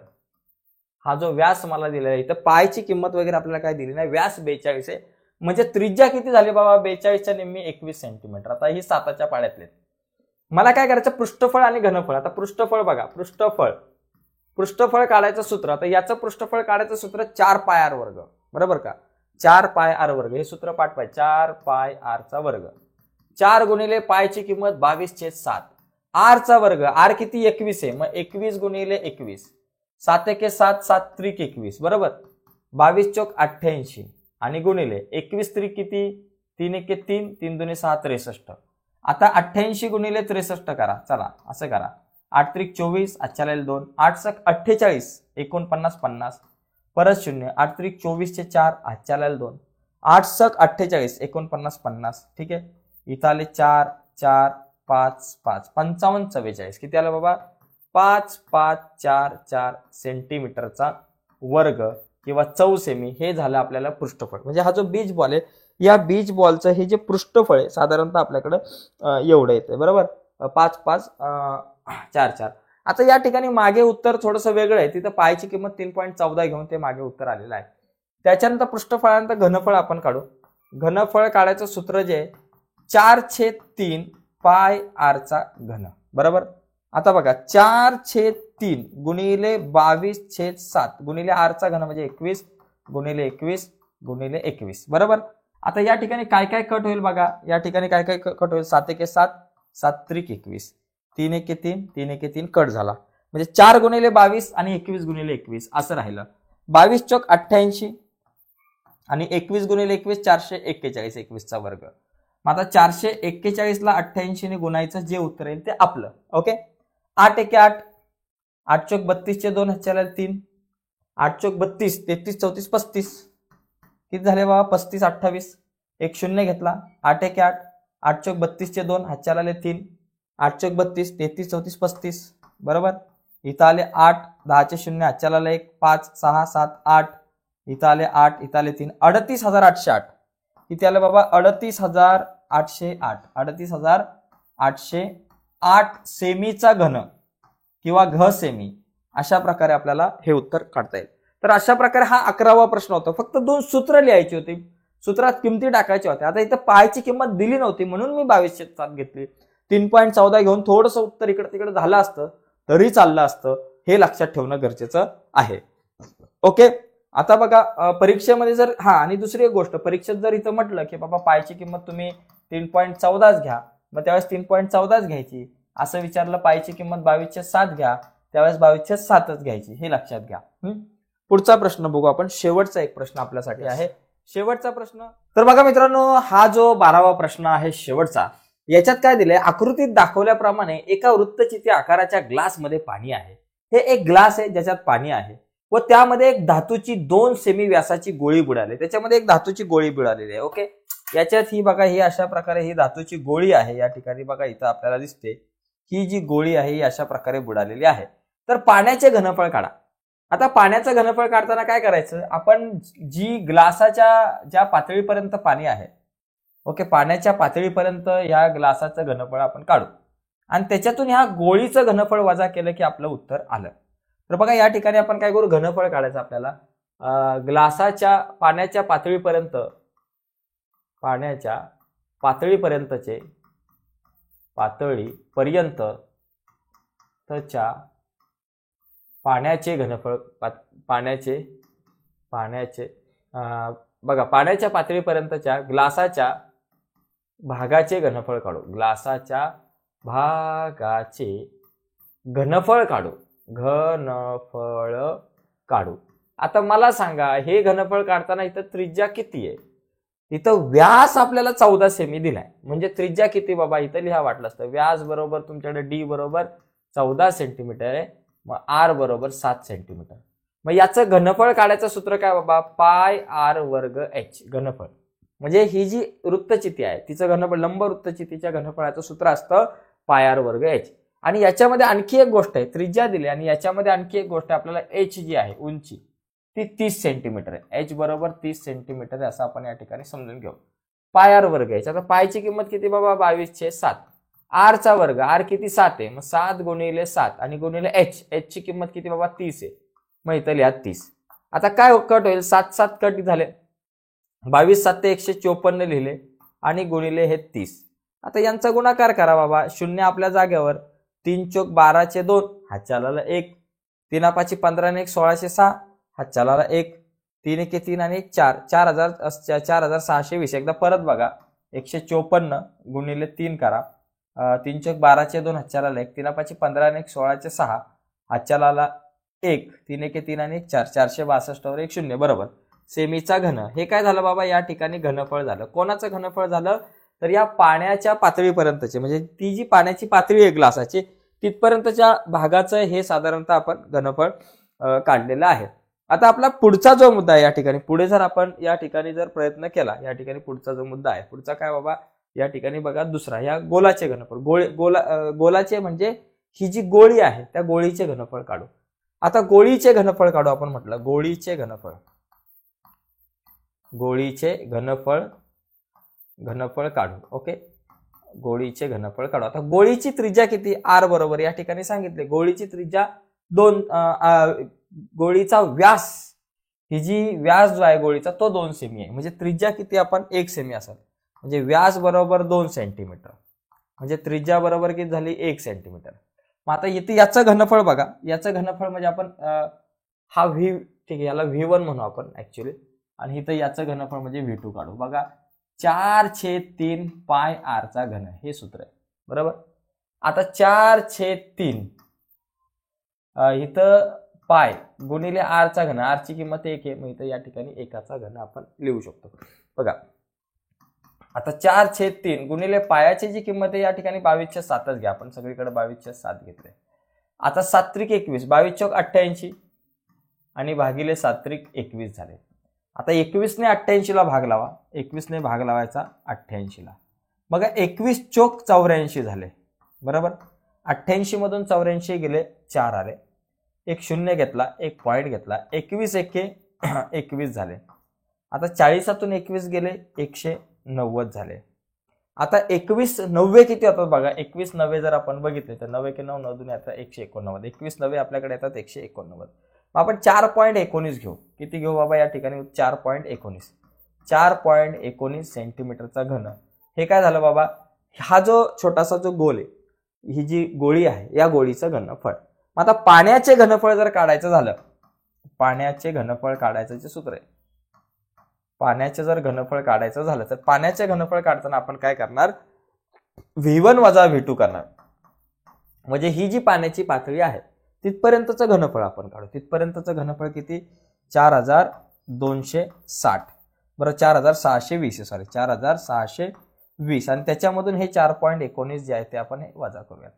A: हा जो व्यास मला दिलाय इथं, पायची किंमत वगैरे आपल्याला काय दिली नाही, व्यास 42 आहे. म्हणजे त्रिज्या किती झाली बाबा, 42च्या निम्मी 21 सेंटीमीटर. आता ही 7च्या पाड्यातले. मला काय करायचं, पृष्ठफळ आणि घनफळ. आता पृष्ठफळ बघा, पृष्ठफळ काढायचं सूत्र. आता याचं पृष्ठफळ काढायचं सूत्र 4 पाय आर वर्ग, बरोबर का, 4 पाय आर वर्ग. हे सूत्र पाठ पाहिजे, 4 पाय आर चा वर्ग. 4 गुणिले पायची किंमत 22/7, आर चा वर्ग, आर किती 21 आहे, मग 21 गुणिले 21, 7 एके 7, 7 त्रिक 21, बरोबर, 22 चौक 88 आणि गुणिले 21 त्रिक किती, 3 एके 3, 3 दुने 6, 63. आता 88 गुणिले 63 करा, चला असं करा, 8 त्रिक 24, आजच्या 2, 8 सक 48, 49 50, परत 0, 8 त्रिक 24 चे 4, आजच्या 2, 8 सक 48, 49 50, ठीक आहे. इथं आले 4 4 5 5, 55 44, किती आलं बाबा, 5 5 4 4 सेंटीमीटरचा वर्ग किंवा 4 सेमी. हे झालं आपल्याला पृष्ठफळ. म्हणजे हा जो बीज बॉल आहे, या बीज बॉलचं हे जे पृष्ठफळ आहे साधारणतः आपल्याकडं एवढं येतं, बरोबर, 5 5 4 4. आता या ठिकाणी मागे उत्तर थोडंसं वेगळं आहे, तिथं पायची किंमत 3.14 घेऊन ते मागे उत्तर आलेलं आहे. त्याच्यानंतर पृष्ठफळानंतर घनफळ आपण काढू. घनफळ काढायचं सूत्र जे 4/3 पाय आर चा घन, बरोबर. आता बघा 4/3 गुणिले 22/7 गुणिले आर चा घन म्हणजे 21 गुणिले 21 गुणिले 21, बरोबर. आता या ठिकाणी काय काय कट होईल बघा, या ठिकाणी काय काय कट होईल, 7 एके 7, 7 त्रिक 21, 3 एके 3, 3 एके 3 कट झाला. म्हणजे 4 गुणिले 22 आणि 21 गुणिले 21 असं राहिलं. 22 चौक 88 आणि 21 गुणिले 21 441, 21 चा वर्ग. मग आता 441 ला 88 ने गुणायचं, जे उत्तर येईल ते आपलं. ओके. 8 एके 8, 8 चौक 32 चे 2, ह्याच्याला 3, 8 चौक 32, 33 34 35, किती झाले बाबा, 35 28, एक 0 घेतला. 8 एके 8, 8 चौक 32 चे 2, ह्याच्याला 3, 8 चौक 32, 33 34 35, बरोबर. इथं आले 8, 10 चे 0, ह्याच्याला 1, 5 6 7 8, इथं आले 8, इथं आले 3, 38,808. किती आलं बाबा, 38,808, 38,808 सेमीचा घन किंवा घ सेमी. अशा प्रकारे आपल्याला हे उत्तर काढता येईल. तर अशा प्रकारे हा 11वा प्रश्न होता. फक्त 2 सूत्र लिहायची होती, सूत्रात किमती टाकायच्या होत्या. आता इथं पायची किंमत दिली नव्हती म्हणून मी 22/7 घेतली. 3.14 घेऊन थोडंसं उत्तर इकडे तिकडे झालं असतं तरी चाललं असतं, हे लक्षात ठेवणं गरजेचं आहे. ओके. आता बघा परीक्षेमध्ये जर आणि दुसरी एक गोष्ट, परीक्षेत जर इथं म्हटलं की बाबा पायची किंमत तुम्ही 3.14 घ्या, मग त्यावेळेस 3.14 घ्यायची. असं विचारलं पायची किंमत 22/7 घ्या, त्यावेळेस 22/7 घ्यायची, हे लक्षात घ्या. पुढचा प्रश्न बघू आपण. शेवटचा एक प्रश्न आपल्यासाठी आहे, शेवटचा प्रश्न. तर बघा मित्रांनो, हा जो 12वा प्रश्न आहे शेवटचा, याच्यात काय दिलंय, आकृतीत दाखवल्याप्रमाणे एका वृत्तचित्र आकाराच्या ग्लासमध्ये पाणी आहे. हे एक ग्लास आहे ज्याच्यात पाणी आहे व त्यामध्ये एक धातूची 2 सेमी व्यासाची गोळी बुडाली. त्याच्यामध्ये एक धातूची गोळी बुडालेली आहे. ओके. याच्यात ही बघा, ही अशा प्रकारे ही धातूची गोळी आहे. या ठिकाणी बघा इथं आपल्याला दिसते, ही जी गोळी आहे ही अशा प्रकारे बुडालेली आहे. तर पाण्याचे घनफळ काढा. आता पाण्याचं घनफळ काढताना काय करायचं, आपण जी ग्लासाच्या ज्या पातळीपर्यंत पाणी आहे, ओके, पाण्याच्या पातळीपर्यंत या ग्लासाचं घनफळ आपण काढू आणि त्याच्यातून ह्या गोळीचं घनफळ वजा केलं की आपलं उत्तर आलं. तर बघा या ठिकाणी आपण काय करू, घनफळ काढायचं आपल्याला. ग्लासाच्या पाण्याच्या पातळीपर्यंतचे पाण्याचे घनफळ, बघा पाण्याच्या पातळीपर्यंतच्या ग्लासाच्या भागाचे घनफळ काढू. ग्लासाच्या भागाचे घनफळ काढू. आता मला सांगा, हे घनफळ काढताना इथं त्रिज्या किती आहे? इथं व्यास आपल्याला 14 सेमी दिलाय. म्हणजे त्रिज्या किती बाबा, इथं लिहा वाटलं असतं. व्यास बरोबर तुमच्याकडे डी बरोबर 14 सेंटीमीटर आहे, मग आर बरोबर 7 सेंटीमीटर. मग याचं घनफळ काढायचं सूत्र काय बाबा, पाय आर वर्ग एच. घनफळ म्हणजे ही जी वृत्तचिती आहे तिचं घनफळ, लंब वृत्तचितीच्या घनफळाचं सूत्र असतं पाय आर वर्ग एच. आणि याच्यामध्ये आणखी एक गोष्ट आहे, त्रिज्या दिली आणि याच्यामध्ये आणखी एक गोष्ट आहे, आपल्याला एच जी आहे उंची ती 30 सेंटीमीटर आहे, एच बरोबर 30 सेंटीमीटर आहे असं आपण या ठिकाणी समजून घेऊ. पाय आर वर्ग याच्या, आता पायची किंमत किती बाबा 22/7, आर चा वर्ग, आर किती 7 आहे, मग 7 गुणिले 7 आणि गुणिले एच, एच ची किंमत किती बाबा 30 आहे, मग इथं लिहा 30. आता काय कट होईल, 7 7 कट झाले, 22 7 154 लिहिले आणि गुणिले हे 30. आता यांचा गुणाकार करा बाबा, शून्य आपल्या जागेवर, 3 चोक 12/2, हातच्या आला 1, 3 5 15 आणि 1 16/6, हातच्या आला 1, 3 1 3 आणि 1 4, 4620. एकदा परत बघा, 154 गुणिले 3 करा, 3 चोक 12/2, हातच्या आला 1, 3 5 15 आणि 1 16/6, हातच्या आला 1, 3 1 3 आणि 1 4, 462 वर 1 0 बरोबर. सेमीचा घन हे काय झालं बाबा, या ठिकाणी घनफळ झालं. कोणाचं घनफळ झालं, तर या पाण्याच्या पातळीपर्यंतचे, म्हणजे ती जी पाण्याची पातळी आहे ग्लासाची तिथपर्यंतच्या भागाचं हे साधारणतः आपण घनफळ काढलेलं आहे. आता आपला पुढचा जो मुद्दा आहे या ठिकाणी, पुढे जर आपण या ठिकाणी जर प्रयत्न केला, या ठिकाणी पुढचा जो मुद्दा आहे, पुढचा काय बाबा, या ठिकाणी बघा दुसरा, या गोलाचे घनफळ, गोलाचे म्हणजे ही जी गोळी आहे त्या गोळीचे घनफळ काढू. आता गोळीचे घनफळ काढू आपण म्हटलं, गोळीचे घनफळ काढू. ओके, गोळीचे घनफळ काढू. आता गोळीची त्रिज्या किती, आर बरोबर या ठिकाणी सांगितले, गोळीची त्रिज्या 2, गोळीचा व्यास, ही जी व्यास जो आहे गोळीचा तो 2 सेमी आहे, म्हणजे त्रिज्या किती आपण 1 सेमी असेल, म्हणजे व्यास बरोबर 2 सेंटीमीटर, म्हणजे त्रिज्या बरोबर किती झाली 1 सेंटीमीटर. मग आता इथे याचं घनफळ बघा, याचं घनफळ म्हणजे आपण हा व्ही, ठीक आहे, याला V1 म्हणू आपण ऍक्च्युअली, आणि इथं याचं घनफळ म्हणजे V2 काढू. बघा 4/3 पाय आर चा घन, हे सूत्र आहे बरोबर. आता 4/3 इथं पाय गुणिले आर चा घन, आर ची किंमत 1 आहे, मग इथं या ठिकाणी एकाचा घन आपण लिहू शकतो. बघा आता 4/3 गुणिले पायाची जी किंमत आहे या ठिकाणी 22/7च घ्या, आपण सगळीकडे 22/7 घेतले. आता 7 त्रिक 21, 22 चौक 88 आणि भागिले 7 त्रिक 21 झाले. आता 21 ने 88 ला भाग लावा, 21 ने भाग लावायचा 88 ला, बघा 21 चौक 84 झाले बरोबर. 88 मधून 84 गेले, 4 आले, एक 0 घेतला, एक पॉइंट घेतला, 21 एके 21 झाले. आता 40तून 21 गेले, 190 झाले. आता 21 90 किती होतात बघा, 21 90 जर आपण बघितले तर 9 9 9 दून येतात 189, 21 90 आपल्याकडे येतात 189. आपण 4.19 घेऊ, किती घेऊ बाबा या ठिकाणी 4.19, 4.19 सेंटीमीटरचा घन. हे काय झालं बाबा, हा जो छोटासा जो गोल आहे, ही जी गोळी आहे या गोळीचं घनफळ. आता पाण्याचे घनफळ जर काढायचं झालं, पाण्याचे घनफळ काढायचं जे सूत्र आहे, पाण्याचे जर घनफळ काढायचं झालं तर पाण्याचे घनफळ काढताना आपण काय करणार, V1 वजा V2 करणार. म्हणजे ही जी पाण्याची पातळी आहे तिथपर्यंतचं घनफळ आपण काढू. तिथपर्यंतचं घनफळ किती, 4260 बरं, 4620 सॉरी 4620, आणि त्याच्यामधून हे 4.19 जे आहे ते आपण हे वजा करूयात.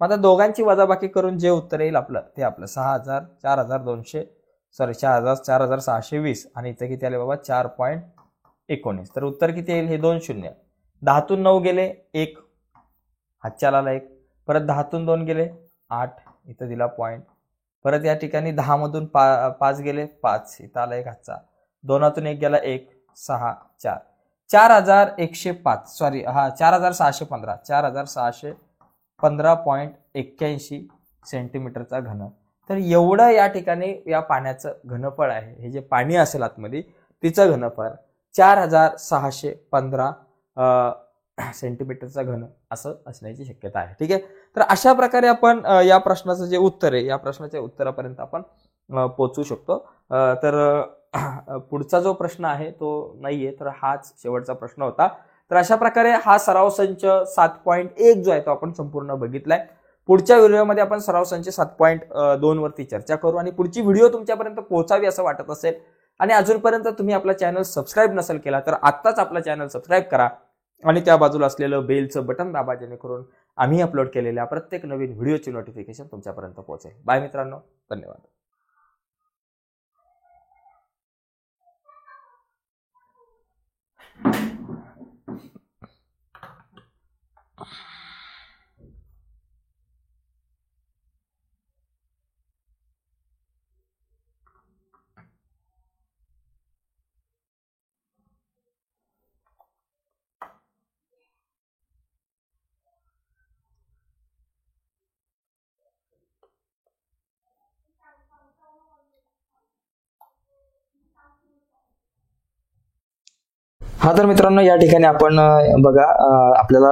A: मग आता दोघांची वजाबाकी करून जे उत्तर येईल आपलं ते आपलं 4620 आणि इथं किती आले बाबा 4.19. तर उत्तर किती येईल, हे 2 शून्य, 10तून 9 गेले 1, हातच्याला आला 1, परत 10तून 2 गेले 8, इथं दिला पॉइंट, परत या ठिकाणी 10 मधून 5 गेले 5, इथं आला 1 हातचा, 2तून 1 गेला 1, 6 4, 4105 सॉरी हा 4615, 4615.81 सेंटीमीटरचा घन. तर एवढं या ठिकाणी या पाण्याचं घनफळ आहे, हे जे पाणी असेल आतमध्ये तिचं घनफळ 4615 सेंटीमीटरचा घन असं असण्याची शक्यता आहे. ठीक आहे, तर अशा प्रकारे आपण या प्रश्नाचं जे उत्तर आहे या प्रश्नाच्या उत्तरापर्यंत आपण पोहोचू शकतो. तर पुढचा जो प्रश्न आहे तो नाहीये, तर हाच शेवटचा प्रश्न होता. तर अशा प्रकारे हा सराव संच 7.1 जो आहे तो आपण संपूर्ण बघितलाय. पुढच्या व्हिडिओमध्ये आपण सराव संच 7.2 वरती चर्चा करू, आणि पुढची व्हिडिओ तुमच्यापर्यंत पोहोचावी असं वाटत असेल आणि अजूनपर्यंत तुम्ही आपला चॅनल सबस्क्राईब नसेल केला तर आत्ताच आपला चॅनल सबस्क्राईब करा आणि त्या बाजूला असलेलं बेलचं बटन दाबा, जेणेकरून आम्ही अपलोड केलेल्या प्रत्येक नवीन व्हिडिओची नोटिफिकेशन तुमच्यापर्यंत पोहोचेल. बाय मित्रांनो, धन्यवाद. हा तर मित्रांनो या ठिकाणी आपण बघा आपल्याला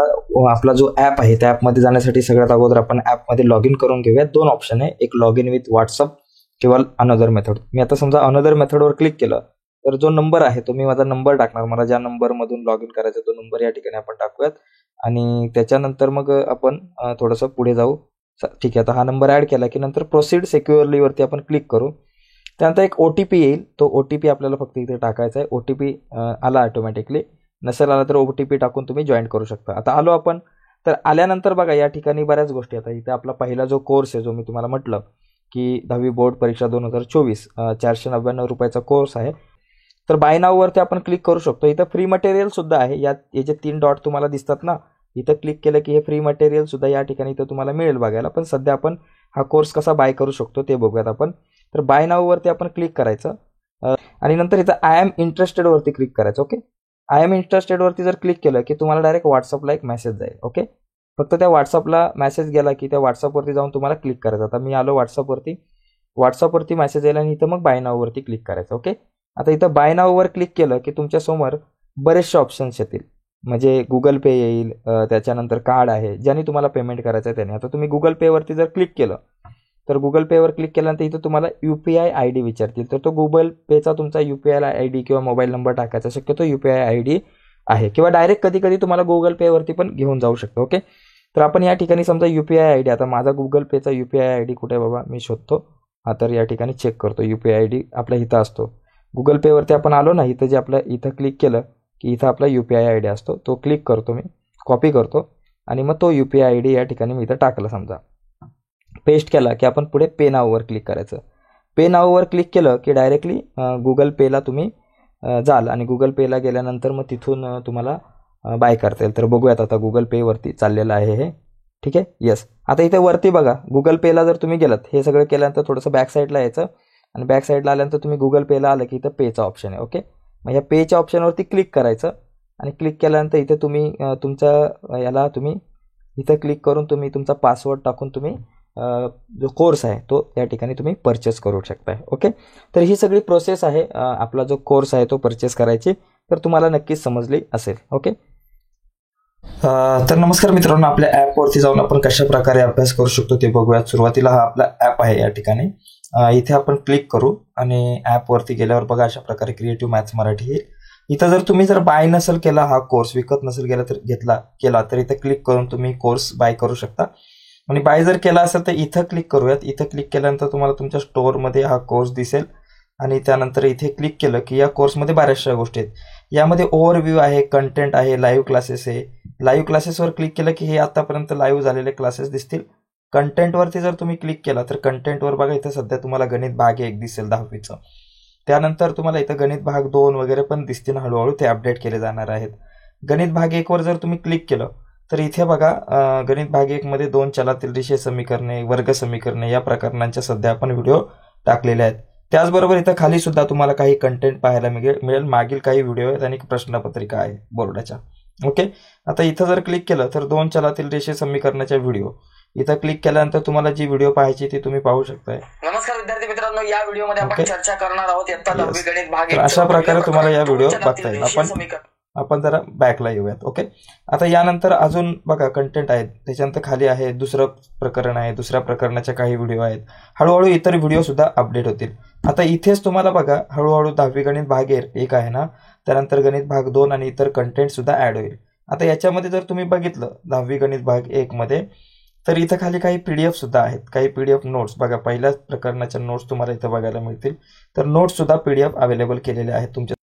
A: आपला जो ॲप आहे त्या ॲपमध्ये जाण्यासाठी सगळ्यात अगोदर आपण ॲपमध्ये लॉग इन करून घेऊयात. दोन ऑप्शन आहे, एक लॉग इन विथ व्हॉट्सअप किंवा अनदर मेथड. मी आता समजा अनदर मेथडवर क्लिक केलं तर जो नंबर आहे तो मी माझा नंबर टाकणार. मला ज्या नंबरमधून लॉग इन करायचा तो नंबर या ठिकाणी आपण टाकूयात आणि त्याच्यानंतर मग आपण थोडंसं पुढे जाऊ. ठीक आहे, आता हा नंबर ॲड केला की नंतर प्रोसीड सिक्युअरली वरती आपण क्लिक करू. त्यानंतर एक OTP येईल, तो OTP आपल्याला फक्त इथे टाकायचा आहे. OTP आला ऑटोमॅटिकली, नसेल आला तर OTP टाकून तुम्ही जॉईन करू शकता. आता आलो आपण, तर आल्यानंतर बघा या ठिकाणी बऱ्याच गोष्टी. आता इथे आपला पहिला जो कोर्स आहे जो मी तुम्हाला म्हटलं की 10वी बोर्ड परीक्षा 2024 499 रुपयाचा कोर्स आहे. तर बाय नाववरती आपण क्लिक करू शकतो. इथं फ्री मटेरियल सुद्धा आहे. हे जे 3 डॉट तुम्हाला दिसतात ना, इथं क्लिक केलं की हे फ्री मटेरियल सुद्धा या ठिकाणी इथं तुम्हाला मिळेल बघायला. पण सध्या आपण हा कोर्स कसा बाय करू शकतो ते बघूयात आपण. तर बाय नाववरती आपण क्लिक करायचं आणि नंतर इथं आय एम इंटरेस्टेड वरती क्लिक करायचं. ओके, आय एम इंटरेस्टेड वरती जर क्लिक केलं की तुम्हाला डायरेक्ट व्हॉट्सअपला एक मेसेज जाईल. ओके, फक्त त्या व्हॉट्सअपला मेसेज गेला की त्या व्हॉट्सअपवरती जाऊन तुम्हाला क्लिक करायचं. आता मी आलो व्हॉट्सअपवरती मेसेज येईल आणि इथं मग बाय नाववरती क्लिक करायचं. ओके, आता इथं बाय नाववर क्लिक केलं की तुमच्यासमोर बरेचसे ऑप्शन्स येतील. म्हणजे गुगल पे येईल, त्याच्यानंतर कार्ड आहे ज्याने तुम्हाला पेमेंट करायचं आहे त्याने. आता तुम्ही गुगल पेवरती जर क्लिक केलं तर गुगल पेवर क्लिक केल्यानंतर इथं तुम्हाला UPI ID विचारतील. तर तो गुगल पेचा तुमचा UPI ID किंवा मोबाईल नंबर टाकायचा. शक्यतो UPI ID आहे किंवा डायरेक्ट कधी कधी तुम्हाला गुगल पेवरती पण घेऊन जाऊ शकतो. ओके, तर आपण या ठिकाणी समजा UPI ID, आता माझा गुगल पेचा UPI ID कुठे आहे बाबा, मी शोधतो. हा तर या ठिकाणी चेक करतो. UPI ID आपल्या इथं असतो. गुगल पेवरती आपण आलो ना, इथं जे आपलं इथं क्लिक केलं की इथं आपला UPI ID असतो. तो क्लिक करतो, मी कॉपी करतो आणि मग तो UPI ID या ठिकाणी मी इथं टाकला. समजा पेस्ट केला की आपण पुढे पे नाववर क्लिक करायचं. पे नाववर क्लिक केलं की डायरेक्टली गुगल पेला तुम्ही जाल आणि गुगल पेला गेल्यानंतर मग तिथून तुम्हाला बाय करता येईल. तर बघूयात आता गुगल पेवरती चाललेलं आहे हे. ठीक आहे, येस. आता इथे वरती बघा गुगल पेला जर तुम्ही गेलात, हे सगळं केल्यानंतर थोडंसं बॅक साईडला यायचं आणि बॅक साईडला आल्यानंतर तुम्ही गुगल पेला आलं की इथं पेचा ऑप्शन आहे. ओके, मग ह्या पेच्या ऑप्शनवरती क्लिक करायचं आणि क्लिक केल्यानंतर इथे तुम्ही तुमच्या याला तुम्ही इथं क्लिक करून तुम्ही तुमचा पासवर्ड टाकून तुम्ही जो कोर्स आहे तो या ठिकाणी तुम्ही परचेस करू शकताय. ओके, तर ही सगळी प्रोसेस आहे आपला जो कोर्स आहे तो परचेस करायची. तर तुम्हाला नक्कीच समजली असेल. ओके, तर नमस्कार मित्रांनो, आपल्या ॲपवरती जाऊन आपण कशा प्रकारे अभ्यास करू शकतो ते बघूयात. सुरुवातीला हा आपला ॲप आहे या ठिकाणी. इथे आपण क्लिक करू आणि ॲपवरती गेल्यावर बघा अशा प्रकारे क्रिएटिव्ह मॅथ्स मराठी येईल. इथं जर तुम्ही बाय नसेल केला, हा कोर्स विकत नसेल केला तर इथं क्लिक करून तुम्ही कोर्स बाय करू शकता. आणि बाय जर केला असेल तर इथं क्लिक करूयात. इथं क्लिक केल्यानंतर तुम्हाला तुमच्या स्टोअरमध्ये हा कोर्स दिसेल आणि त्यानंतर इथे क्लिक केलं की या कोर्समध्ये बऱ्याचशा गोष्टी आहेत. यामध्ये ओव्हरव्ह्यू आहे, कंटेंट आहे, लाईव्ह क्लासेस आहे. लाईव्ह क्लासेसवर क्लिक केलं की हे आतापर्यंत लाईव्ह झालेले क्लासेस दिसतील. कंटेंटवरती जर तुम्ही क्लिक केला तर कंटेंटवर बघा इथं सध्या तुम्हाला गणित भाग 1 दिसेल 10वीचं. त्यानंतर तुम्हाला इथं गणित भाग 2 वगैरे पण दिसतील. हळूहळू ते अपडेट केले जाणार आहेत. गणित भाग 1 वर जर तुम्ही क्लिक केलं तर इथे बघा गणित भाग 1 मध्ये 2 चलातील रेषीय समीकरणे, वर्ग समीकरणे या प्रकरणांच्या सध्या आपण व्हिडिओ टाकलेले आहेत. त्याचबरोबर इथं खाली सुद्धा तुम्हाला काही कंटेंट पाहायला मिळेल. मागील काही व्हिडिओ आहेत आणि प्रश्नपत्रिका आहे बोर्डाच्या. ओके, आता इथं जर क्लिक केलं तर 2 चलातील रेषीय समीकरणाच्या व्हिडिओ इथं क्लिक केल्यानंतर तुम्हाला जी व्हिडिओ पाहायची ती तुम्ही पाहू शकताय.
B: नमस्कार विद्यार्थी मित्रांनो, या व्हिडिओमध्ये आपण चर्चा करणार आहोत इयत्ता 10वी गणित भाग 1.
A: अशा प्रकारे तुम्हाला या व्हिडिओ बघता येईल. आपण जरा बॅकला येऊयात. ओके, आता यानंतर अजून बघा कंटेंट आहेत. त्याच्यानंतर खाली आहे दुसरं प्रकरण आहे, दुसऱ्या प्रकरणाच्या काही व्हिडिओ आहेत. हळूहळू इतर व्हिडिओ सुद्धा अपडेट होतील. आता इथेच तुम्हाला बघा हळूहळू 10वी गणित भाग 1 आहे ना, त्यानंतर गणित भाग 2 आणि इतर कंटेंट सुद्धा ऍड होईल. आता याच्यामध्ये जर तुम्ही बघितलं 10वी गणित भाग 1 मध्ये तर इथं खाली काही PDF सुद्धा आहेत. काही PDF नोट्स बघा, पहिल्याच प्रकरणाच्या नोट्स तुम्हाला इथं बघायला मिळतील. तर नोट्स सुद्धा PDF अवेलेबल केलेले आहेत तुमच्या